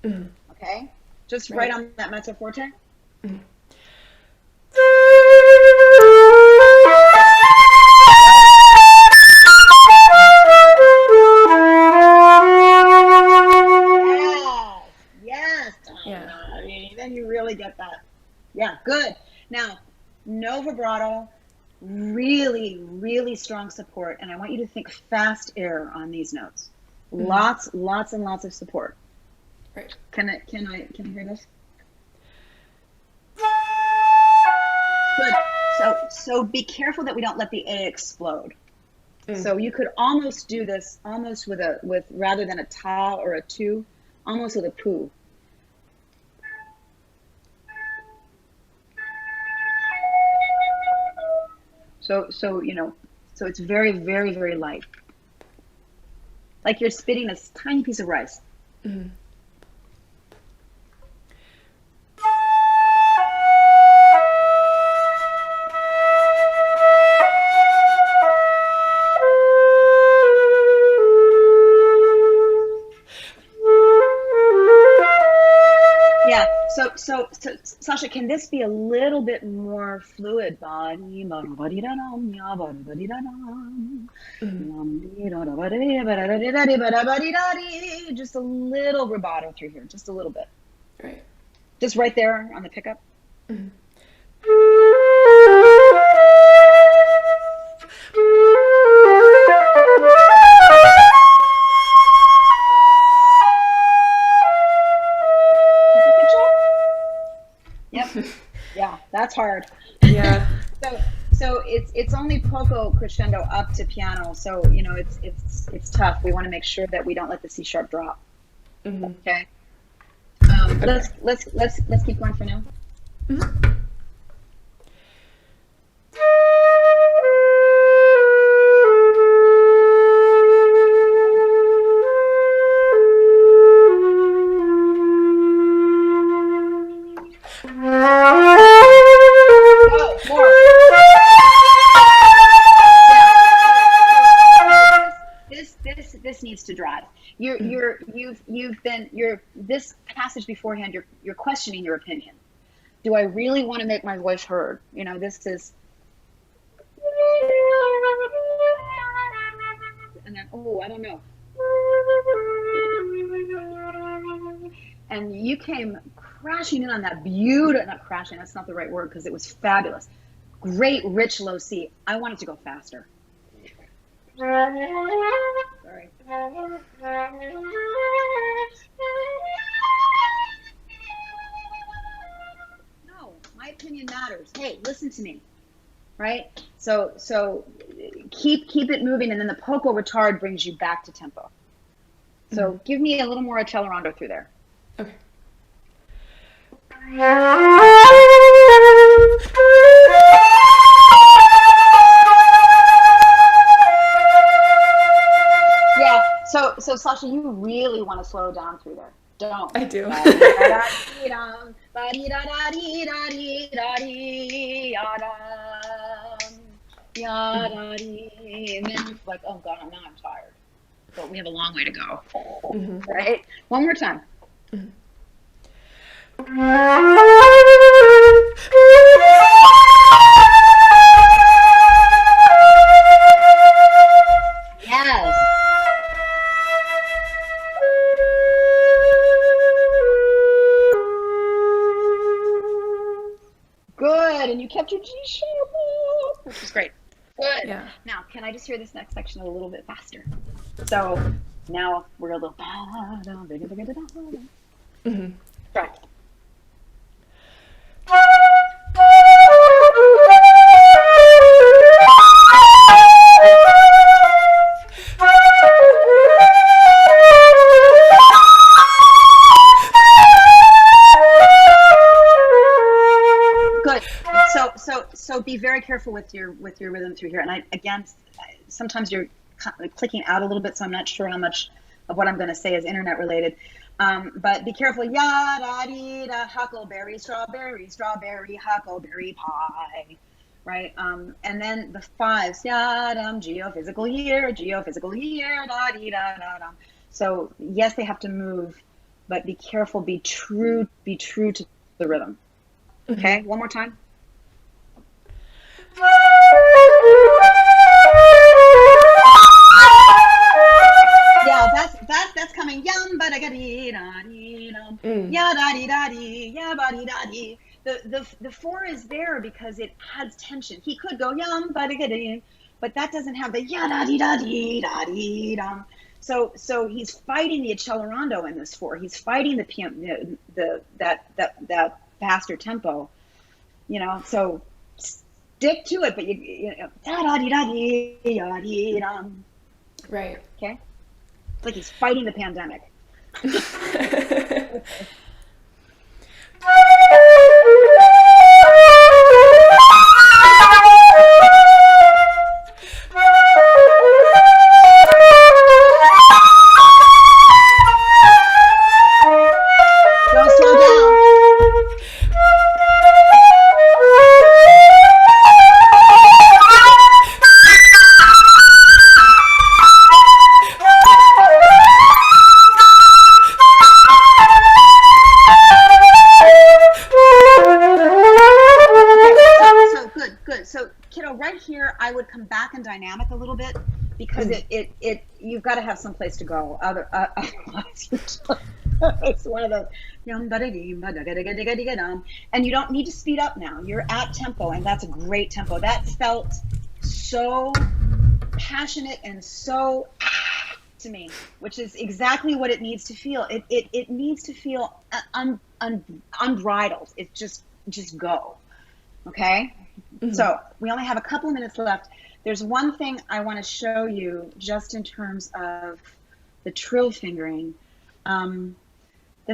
Speaker 1: Okay? Just right on that mezzo forte. Yes.
Speaker 5: Yeah.
Speaker 1: Then you really get that. Yeah, good. Now, no vibrato, really, really strong support, and I want you to think fast air on these notes. Lots and lots of support.
Speaker 5: Right.
Speaker 1: Can I hear this? Good. So be careful that we don't let the A explode. So you could almost do this with rather than a ta or a tu, almost with a poo. So it's very, very, very light. Like you're spitting a tiny piece of rice.
Speaker 5: Mm-hmm.
Speaker 1: So, Sasha, can this be a little bit more fluid? Body, body, body, da dum, ya, body, body, da dum. Just a little rubato through here, just a little bit.
Speaker 5: Right.
Speaker 1: Just right there on the pickup.
Speaker 5: Mm-hmm.
Speaker 1: Yep. Yeah, that's hard.
Speaker 5: Yeah.
Speaker 1: So it's only poco crescendo up to piano. So it's tough. We want to make sure that we don't let the C sharp drop.
Speaker 5: Mm-hmm.
Speaker 1: Okay.
Speaker 5: Okay.
Speaker 1: Let's keep going for now.
Speaker 5: Mm-hmm.
Speaker 1: This needs to drive. This passage beforehand, you're questioning your opinion. Do I really want to make my voice heard? This is, and then, I don't know. And you came crashing in on that not crashing, that's not the right word because it was fabulous. Great, rich, low C. I want it to go faster. Sorry. No, my opinion matters. Hey, listen to me. Right? So keep it moving, and then the poco retard brings you back to tempo. So give me a little more accelerando through there.
Speaker 5: Okay.
Speaker 1: Yeah. So Sasha, you really want to slow down through there. Don't.
Speaker 5: I do.
Speaker 1: And then you're like, oh God, now I'm tired. But we have a long way to go.
Speaker 5: Mm-hmm.
Speaker 1: Right? One more time.
Speaker 5: Mm-hmm.
Speaker 1: Yes. Good. And you kept your G sharp, which is great. Good.
Speaker 5: Yeah.
Speaker 1: Now, can I just hear this next section a little bit faster? So now we're a little.
Speaker 5: Mm-hmm.
Speaker 1: Try. Good. So be very careful with your rhythm through here. And sometimes you're clicking out a little bit, so I'm not sure how much of what I'm going to say is internet related. But be careful. Ya da dee da, huckleberry, strawberry, huckleberry pie, right? And then the fives, ya dum, geophysical year, da dee da da dum. So yes, they have to move, but be careful. Be true to the rhythm. Okay, one more time. Yeah, that's coming. Yum ba da ga dee da dee dum. Ya da dee da dee, ya ba dee da dee. The four is there because it adds tension. He could go yum ba da ga dee, but that doesn't have the ya da dee da dee dum. So he's fighting the accelerando in this four. He's fighting that faster tempo. So stick to it, but you da da dee da dee ya dee dum.
Speaker 5: Right.
Speaker 1: Okay. It's like he's fighting the pandemic. Don't slow down. come back in dynamic a little bit, because you've got to have some place to go. Otherwise, it's one of those, and you don't need to speed up now. You're at tempo, and that's a great tempo. That felt so passionate and so to me, which is exactly what it needs to feel. It needs to feel unbridled. It just go. Okay. Mm-hmm. So we only have a couple of minutes left. There's one thing I want to show you just in terms of the trill fingering. The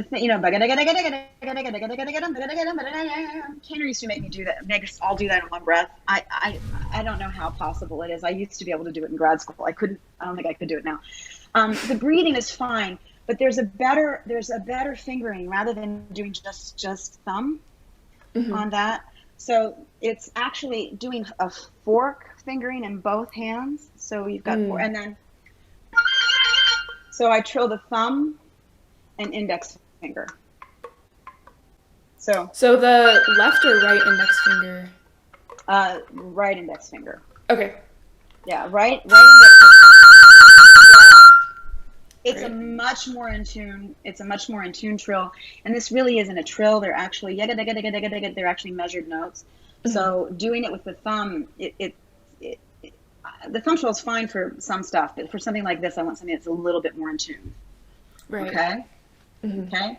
Speaker 1: thing, Tanner used to make me do that. Make us all do that in one breath. I don't know how possible it is. I used to be able to do it in grad school. I don't think I could do it now. The breathing is fine, but there's a better fingering rather than doing just thumb on that. So it's actually doing a fork fingering in both hands. So you've got four, and then so I trill the thumb and index finger. So
Speaker 5: the left or right index finger?
Speaker 1: Right index finger.
Speaker 5: Okay.
Speaker 1: Yeah, right index finger. Yeah. It's a much more in tune. It's a much more in tune trill, and this really isn't a trill. They're actually they're actually measured notes. Mm-hmm. So doing it with the thumb, the thumb trill is fine for some stuff, but for something like this, I want something that's a little bit more in tune.
Speaker 5: Right.
Speaker 1: Okay. Mm-hmm. Okay.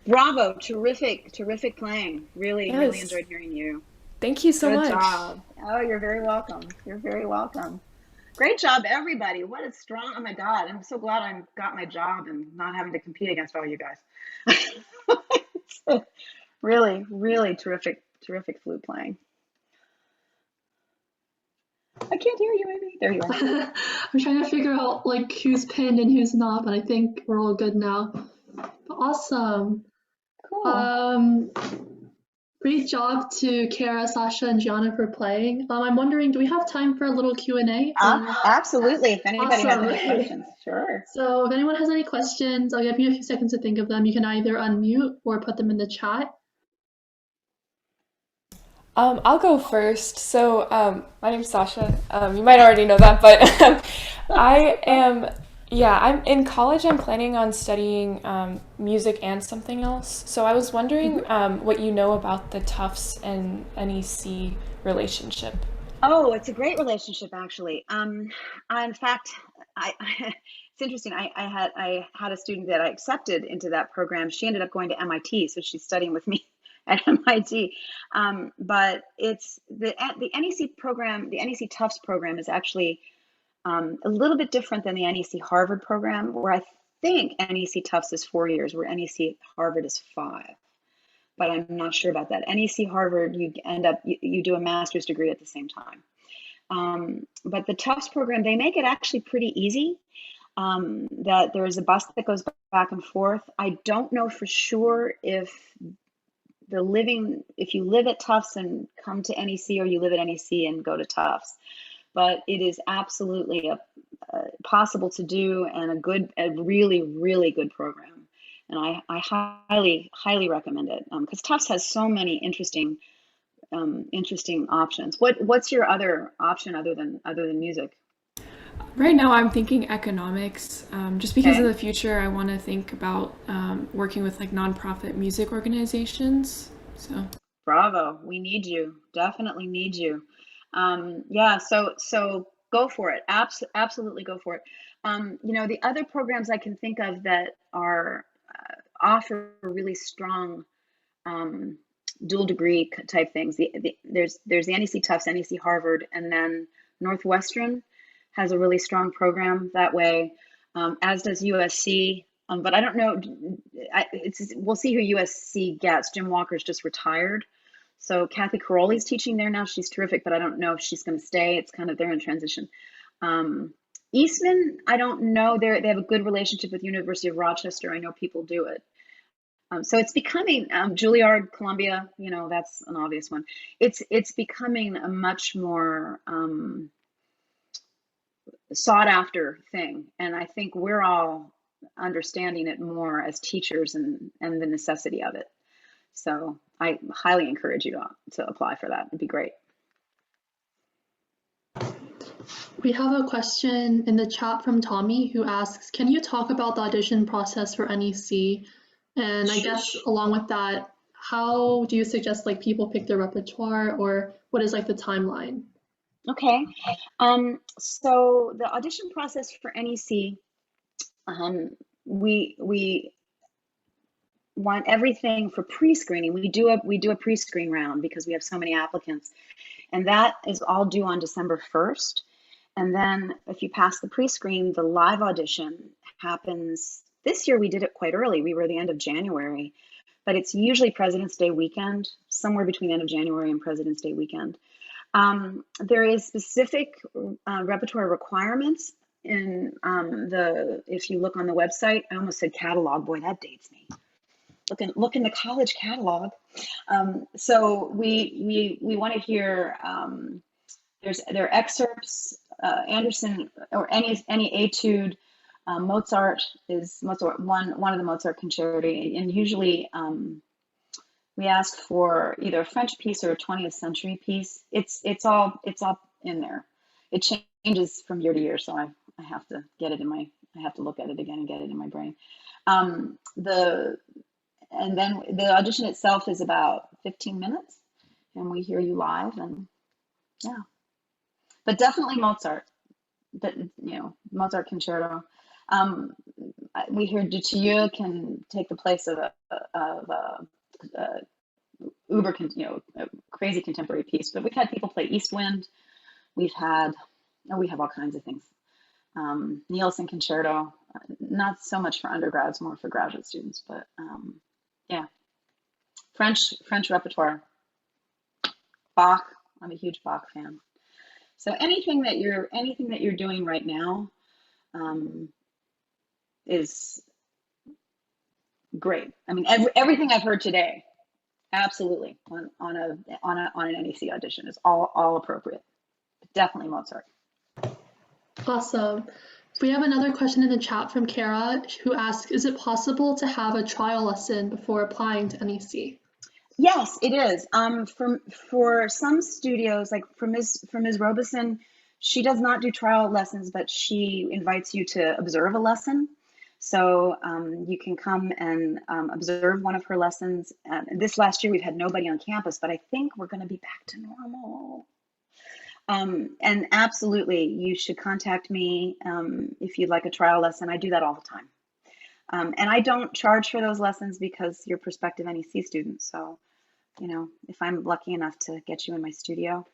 Speaker 1: Bravo. Terrific playing. Really enjoyed hearing you.
Speaker 5: Thank you so much.
Speaker 1: Good job. Oh, you're very welcome. You're very welcome. Great job, everybody. What a strong, oh my God. I'm so glad I got my job and not having to compete against all you guys. Really, really terrific flute playing. I can't hear you, Amy. There you are.
Speaker 3: I'm trying to figure out like who's pinned and who's not, but I think we're all good now. Awesome.
Speaker 1: Cool.
Speaker 3: Great job to Kara, Sasha, and Gianna for playing. I'm wondering, do we have time for a little Q&A?
Speaker 1: Absolutely. If anybody has any questions, sure.
Speaker 3: So if anyone has any questions, I'll give you a few seconds to think of them. You can either unmute or put them in the chat.
Speaker 5: I'll go first. So my name's Sasha. You might already know that, but I'm in college. I'm planning on studying music and something else. So I was wondering what you know about the Tufts and NEC relationship.
Speaker 1: Oh, it's a great relationship, actually. In fact, it's interesting. I had a student that I accepted into that program. She ended up going to MIT, so she's studying with me at MIT. But it's the NEC program. The NEC Tufts program is actually a little bit different than the NEC Harvard program, where I think NEC Tufts is 4 years, where NEC Harvard is 5. But I'm not sure about that. NEC Harvard, you end up, you do a master's degree at the same time. But the Tufts program, they make it actually pretty easy. That there is a bus that goes back and forth. I don't know for sure if you live at Tufts and come to NEC, or you live at NEC and go to Tufts. But it is absolutely possible to do, and a really, really good program. And I highly, highly recommend it, because Tufts has so many interesting options. What's your other option other than music?
Speaker 5: Right now, I'm thinking economics, just because in the future I want to think about working with like nonprofit music organizations. So
Speaker 1: bravo, we need you. Definitely need you. So go for it. Absolutely go for it. The other programs I can think of that are offer really strong dual degree type things. There's the NEC Tufts, NEC Harvard, and then Northwestern has a really strong program that way, as does USC. But I don't know. We'll see who USC gets. Jim Walker's just retired. So Kathy Caroli's teaching there now. She's terrific, but I don't know if she's going to stay. It's kind of, they're in transition. Eastman, I don't know. They have a good relationship with University of Rochester. I know people do it. So it's becoming, Juilliard, Columbia, that's an obvious one. It's becoming a much more sought after thing. And I think we're all understanding it more as teachers and the necessity of it. So I highly encourage you to apply for that. It'd be great.
Speaker 3: We have a question in the chat from Tommy who asks, can you talk about the audition process for NEC? And I guess along with that, how do you suggest like people pick their repertoire, or what is like the timeline?
Speaker 1: Okay. So the audition process for NEC, we want everything for pre-screening. We do a pre-screen round because we have so many applicants, and that is all due on December 1st. And then if you pass the pre-screen, the live audition happens. This year we did it quite early. We were the end of January, but it's usually President's Day weekend, somewhere between end of January and President's Day weekend. There is specific repertory requirements in if you look on the website. I almost said catalog. Boy, that dates me. Look in the college catalog. So we want to hear. There are excerpts. Anderson or any etude. Mozart is one of the Mozart concerti, and usually we ask for either a French piece or a 20th century piece. It's all in there. It changes from year to year, so I have to get it I have to look at it again and get it in my brain. And then the audition itself is about 15 minutes, and we hear you live, and yeah. But definitely Mozart. But Mozart concerto. We hear Dutilleux can take the place of a crazy contemporary piece. But we've had people play East Wind. We have all kinds of things. Nielsen concerto, not so much for undergrads, more for graduate students. But yeah, French repertoire. Bach. I'm a huge Bach fan. So anything that you're doing right now is great. I mean, everything I've heard today, absolutely on an NEC audition is all appropriate. Definitely Mozart.
Speaker 3: Awesome. We have another question in the chat from Kara who asks, is it possible to have a trial lesson before applying to NEC?
Speaker 1: Yes, it is. For some studios, like for Ms. Robeson, she does not do trial lessons, but she invites you to observe a lesson. So you can come and observe one of her lessons. This last year, we've had nobody on campus, but I think we're going to be back to normal. And absolutely, you should contact me if you'd like a trial lesson. I do that all the time. And I don't charge for those lessons because you're prospective NEC students. So, if I'm lucky enough to get you in my studio,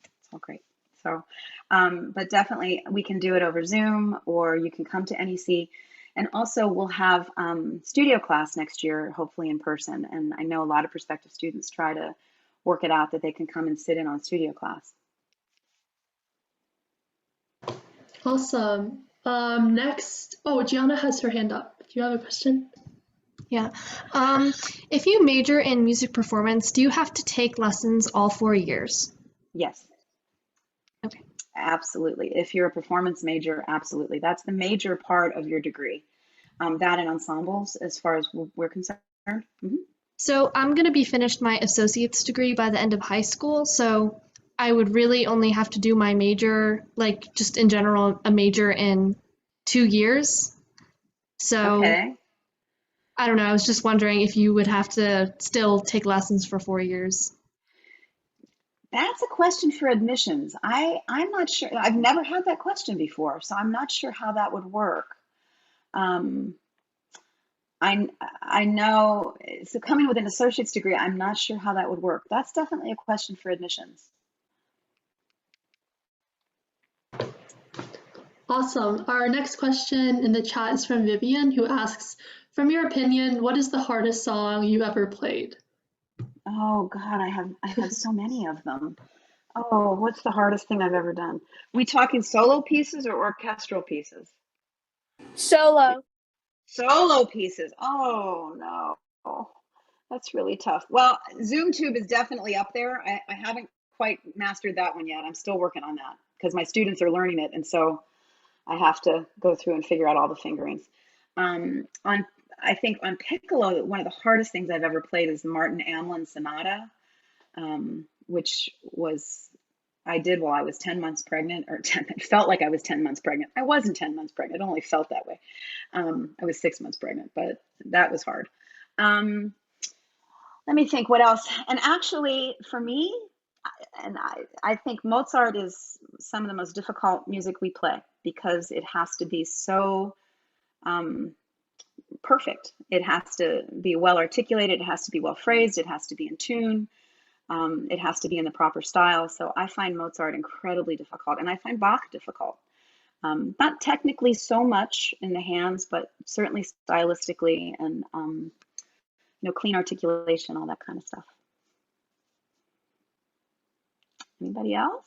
Speaker 1: it's all great. So, but definitely we can do it over Zoom, or you can come to NEC. And also we'll have studio class next year, hopefully in person. And I know a lot of prospective students try to work it out that they can come and sit in on studio class.
Speaker 3: Awesome. Next, Gianna has her hand up. Do you have a question?
Speaker 6: Yeah. If you major in music performance, do you have to take lessons all 4 years?
Speaker 1: Yes.
Speaker 6: Okay.
Speaker 1: Absolutely. If you're a performance major, absolutely. That's the major part of your degree. That and ensembles, as far as we're concerned. Mm-hmm.
Speaker 6: So I'm going to be finished my associate's degree by the end of high school. So I would really only have to do my major, like just in general, a major in 2 years. So
Speaker 1: okay.
Speaker 6: I don't know. I was just wondering if you would have to still take lessons for 4 years.
Speaker 1: That's a question for admissions. I'm not sure. I've never had that question before, so I'm not sure how that would work. I know, so coming with an associate's degree, I'm not sure how that would work. That's definitely a question for admissions.
Speaker 3: Awesome. Our next question in the chat is from Vivian, who asks, from your opinion, what is the hardest song you ever played?
Speaker 1: Oh God, I've had so many of them. Oh, what's the hardest thing I've ever done? We talking solo pieces or orchestral pieces?
Speaker 7: Solo.
Speaker 1: Solo pieces. Oh no. Oh, that's really tough. Well, Zoom Tube is definitely up there. I haven't quite mastered that one yet. I'm still working on that because my students are learning it, and so I have to go through and figure out all the fingerings. I think on Piccolo, one of the hardest things I've ever played is the Martin Amlin Sonata, which was I did while I was 10 months pregnant, or 10, it felt like I was 10 months pregnant. I wasn't 10 months pregnant. It only felt that way. I was 6 months pregnant, but that was hard. Let me think what else. And actually, for me, I think Mozart is some of the most difficult music we play because it has to be so perfect. It has to be well articulated. It has to be well phrased. It has to be in tune. It has to be in the proper style. So I find Mozart incredibly difficult, and I find Bach difficult. Not technically so much in the hands, but certainly stylistically and clean articulation, all that kind of stuff. Anybody else?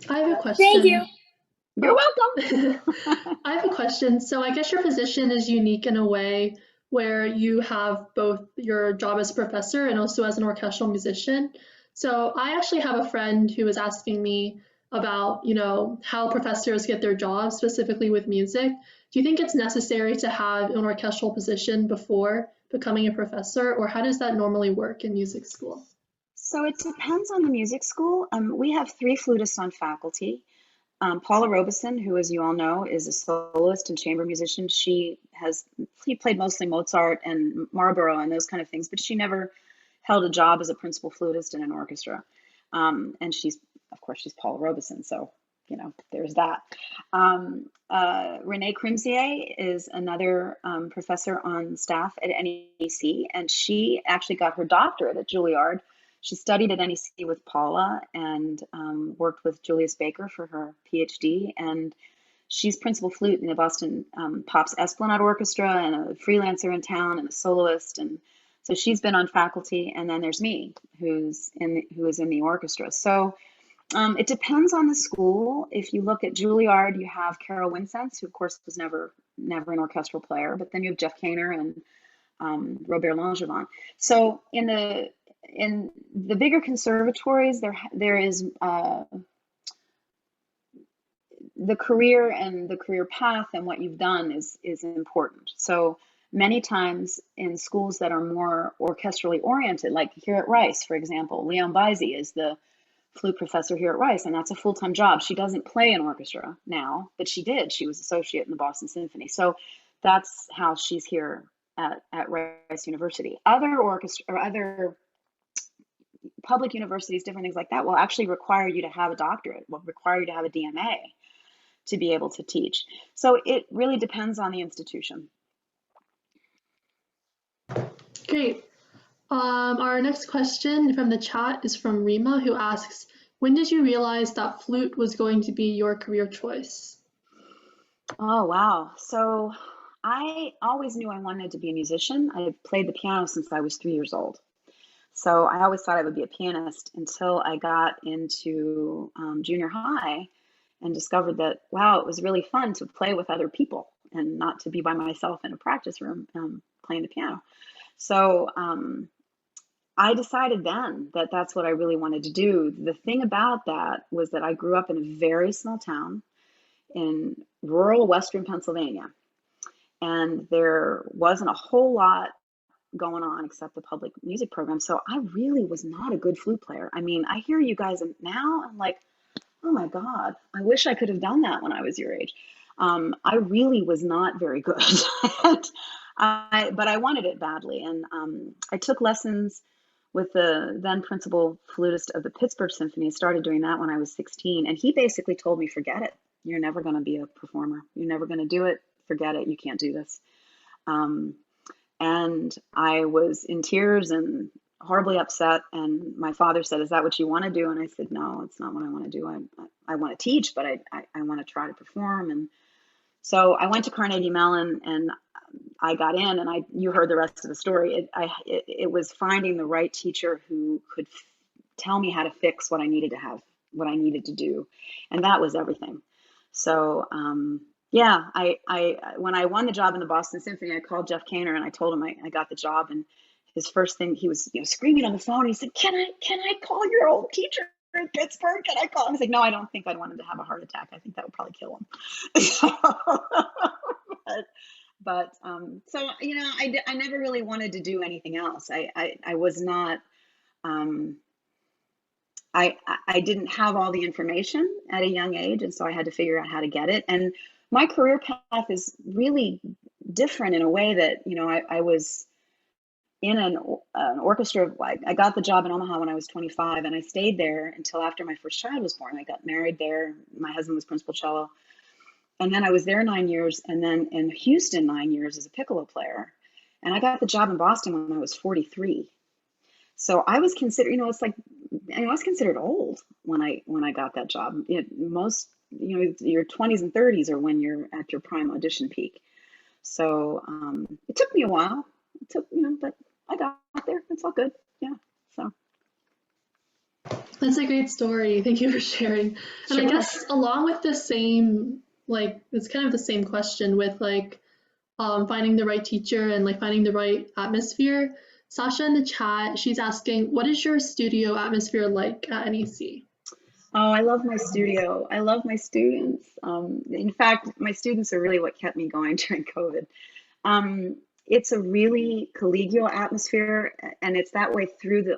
Speaker 3: I have a question.
Speaker 7: Thank you.
Speaker 1: You're welcome.
Speaker 3: I have a question. So I guess your position is unique in a way where you have both your job as a professor and also as an orchestral musician. So I actually have a friend who was asking me about, how professors get their jobs, specifically with music. Do you think it's necessary to have an orchestral position before becoming a professor, or how does that normally work in music school?
Speaker 1: So it depends on the music school. We have 3 flutists on faculty. Paula Robeson, who, as you all know, is a soloist and chamber musician. She played mostly Mozart and Marlborough and those kind of things, but she never held a job as a principal flutist in an orchestra. And of course, she's Paula Robeson, so there's that. Renee Krimsier is another professor on staff at NEC, and she actually got her doctorate at Juilliard. She studied at NEC with Paula and worked with Julius Baker for her PhD. And she's principal flute in the Boston Pops Esplanade Orchestra and a freelancer in town and a soloist. And so she's been on faculty. And then there's me, who is in the orchestra. So it depends on the school. If you look at Juilliard, you have Carol Wincenz, who of course was never an orchestral player, but then you have Jeff Kaner and Robert Langevin. So in the bigger conservatories, there is the career and the career path and what you've done is important. So many times in schools that are more orchestrally oriented, like here at Rice, for example, Leon Bizey is the flute professor here at Rice, and that's a full-time job. She doesn't play an orchestra now, but she did. She was associate in the Boston Symphony. So that's how she's here at Rice University. Other orchestra or other public universities, different things like that, will actually require you to have a doctorate, will require you to have a DMA to be able to teach. So it really depends on the institution.
Speaker 3: Great. Our next question from the chat is from Rima, who asks, when did you realize that flute was going to be your career choice?
Speaker 1: Oh, wow. So I always knew I wanted to be a musician. I played the piano since I was 3 years old. So I always thought I would be a pianist until I got into junior high and discovered that, wow, it was really fun to play with other people and not to be by myself in a practice room playing the piano. So I decided then that that's what I really wanted to do. The thing about that was that I grew up in a very small town in rural Western Pennsylvania, and there wasn't a whole lot going on except the public music program. So I really was not a good flute player. I mean, I hear you guys now, I'm like, oh my God, I wish I could have done that when I was your age. I really was not very good. But I wanted it badly. And I took lessons with the then principal flutist of the Pittsburgh Symphony. I started doing that when I was 16. And he basically told me, forget it. You're never going to be a performer. You're never going to do it. Forget it. You can't do this. And I was in tears and horribly upset. And my father said, is that what you want to do? And I said, no, it's not what I want to do. I want to teach, but I want to try to perform. And so I went to Carnegie Mellon and I got in, and you heard the rest of the story. It was finding the right teacher who could tell me how to fix what I needed to have, what I needed to do. And that was everything. So, yeah, when I won the job in the Boston Symphony, I called Jeff Kaner and I told him I got the job. And his first thing, he was screaming on the phone. He said, "Can I call your old teacher in Pittsburgh? Can I call him?" I was like, "No, I don't think I'd want him to have a heart attack. I think that would probably kill him." but so I never really wanted to do anything else. I was not. I didn't have all the information at a young age, and so I had to figure out how to get it. And my career path is really different in a way that, I was in an orchestra. I got the job in Omaha when I was 25, and I stayed there until after my first child was born. I got married there. My husband was principal cello. And then I was there 9 years, and then in Houston 9 years as a piccolo player. And I got the job in Boston when I was 43. So I was considered, it's like, I was considered old when I got that job. Most, your 20s and 30s are when you're at your prime audition peak. So it took me a while. It took, but I got there. It's all good. Yeah. So.
Speaker 3: That's a great story. Thank you for sharing. And
Speaker 1: Sure.
Speaker 3: I guess along with the same, it's kind of the same question with finding the right teacher and finding the right atmosphere. Sasha in the chat, she's asking, what is your studio atmosphere like at NEC?
Speaker 1: Oh, I love my studio. I love my students. In fact, my students are really what kept me going during COVID. It's a really collegial atmosphere, and it's that way through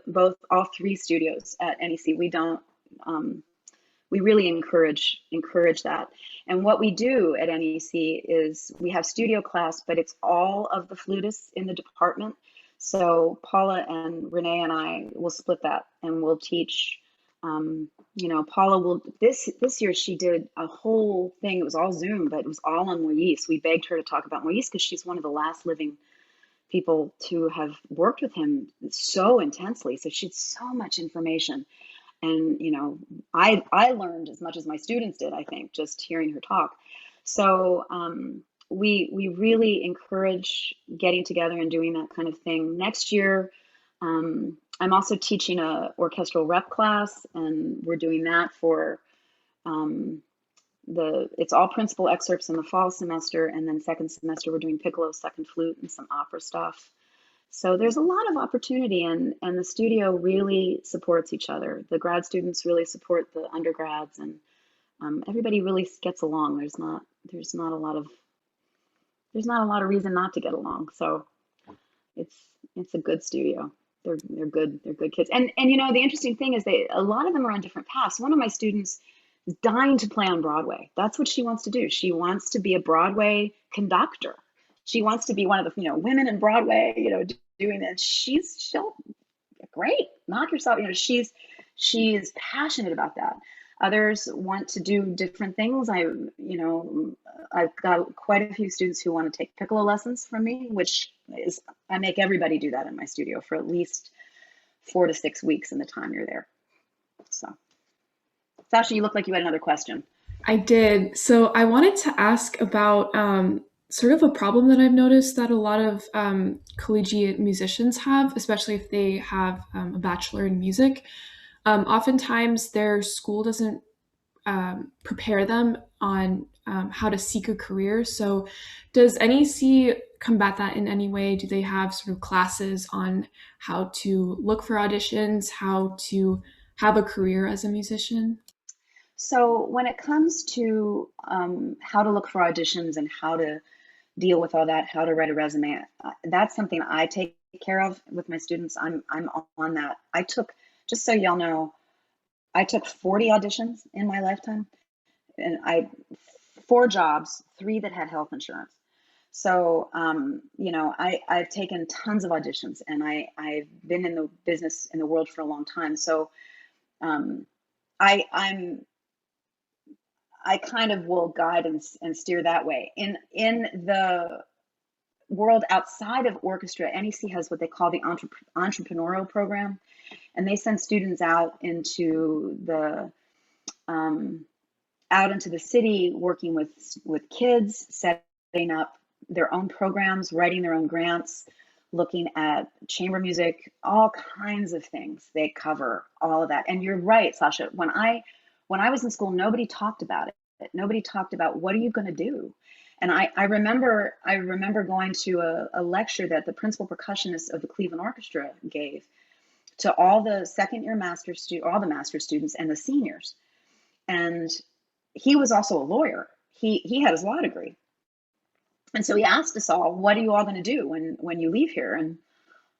Speaker 1: all three studios at NEC. We really encourage that. And what we do at NEC is we have studio class, but it's all of the flutists in the department. So Paula and Renee and I will split that, and we'll teach. Paula will, this year she did a whole thing. It was all Zoom, but it was all on Moïse. We begged her to talk about Moïse because she's one of the last living people to have worked with him so intensely. So she had so much information. And, I learned as much as my students did, I think, just hearing her talk. So we really encourage getting together and doing that kind of thing. Next year, I'm also teaching a orchestral rep class, and we're doing that for it's all principal excerpts in the fall semester, and then second semester we're doing piccolo, second flute, and some opera stuff. So there's a lot of opportunity, and the studio really supports each other. The grad students really support the undergrads, and everybody really gets along. There's not a lot of reason not to get along. So it's a good studio. They're good kids. And the interesting thing is a lot of them are on different paths. One of my students is dying to play on Broadway. That's what she wants to do. She wants to be a Broadway conductor. She wants to be one of the women in Broadway, doing that. She'll great. Knock yourself, she's passionate about that. Others want to do different things. I've got quite a few students who want to take piccolo lessons from me, I make everybody do that in my studio for at least 4 to 6 weeks in the time you're there. So, Sasha, you look like you had another question.
Speaker 5: I did. So I wanted to ask about sort of a problem that I've noticed that a lot of collegiate musicians have, especially if they have a bachelor in music. Oftentimes their school doesn't prepare them on how to seek a career. So does NEC combat that in any way? Do they have sort of classes on how to look for auditions, how to have a career as a musician?
Speaker 1: So when it comes to how to look for auditions and how to deal with all that, how to write a resume, that's something I take care of with my students. I'm on that. Just so y'all know, I took 40 auditions in my lifetime, and 4 jobs, 3 that had health insurance. So, I've taken tons of auditions, and I've been in the business, in the world for a long time. So, I kind of will guide and steer that way. In the world outside of orchestra, NEC has what they call the entrepreneurial program, and they send students out into the city, working with kids, setting up their own programs, writing their own grants, looking at chamber music, all kinds of things. They cover all of that. And you're right, Sasha. When I was in school, nobody talked about it. Nobody talked about what are you going to do. And I remember going to a lecture that the principal percussionist of the Cleveland Orchestra gave to all the second-year all the master students and the seniors. And he was also a lawyer. He had his law degree. And so he asked us all, what are you all going to do when you leave here? And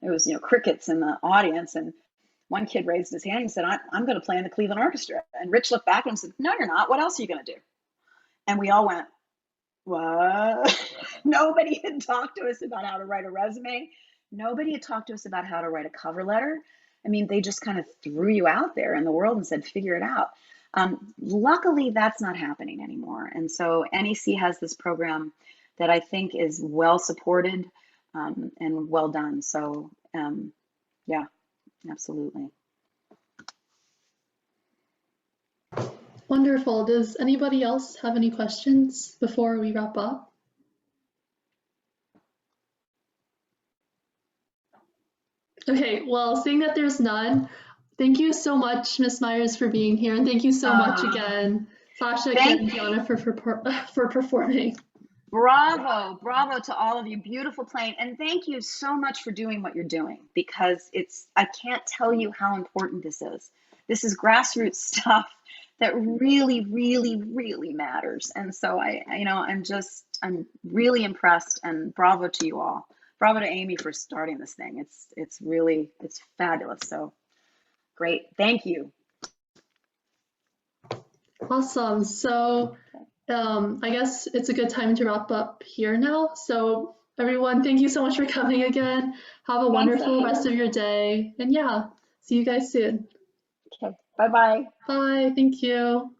Speaker 1: there was, crickets in the audience. And one kid raised his hand and said, I'm going to play in the Cleveland Orchestra. And Rich looked back at him and said, no, you're not. What else are you going to do? And we all went, what? Nobody had talked to us about how to write a resume. Nobody had talked to us about how to write a cover letter. I mean, they just kind of threw you out there in the world and said, figure it out. Luckily, that's not happening anymore. And so NEC has this program that I think is well supported and well done. So yeah, absolutely.
Speaker 3: Wonderful. Does anybody else have any questions before we wrap up? Okay, well, seeing that there's none, thank you so much, Ms. Meyers, for being here. And thank you so much again, Sasha and Gianna, for performing.
Speaker 1: Bravo, bravo to all of you. Beautiful playing. And thank you so much for doing what you're doing, because I can't tell you how important this is. This is grassroots stuff that really, really, really matters. And so I'm really impressed, and bravo to you all. Bravo to Amy for starting this thing. It's fabulous. So great. Thank you.
Speaker 3: Awesome. So I guess it's a good time to wrap up here now. So everyone, thank you so much for coming again. Have a wonderful rest of your day. And yeah, see you guys soon.
Speaker 1: Okay. Bye-bye.
Speaker 3: Bye. Thank you.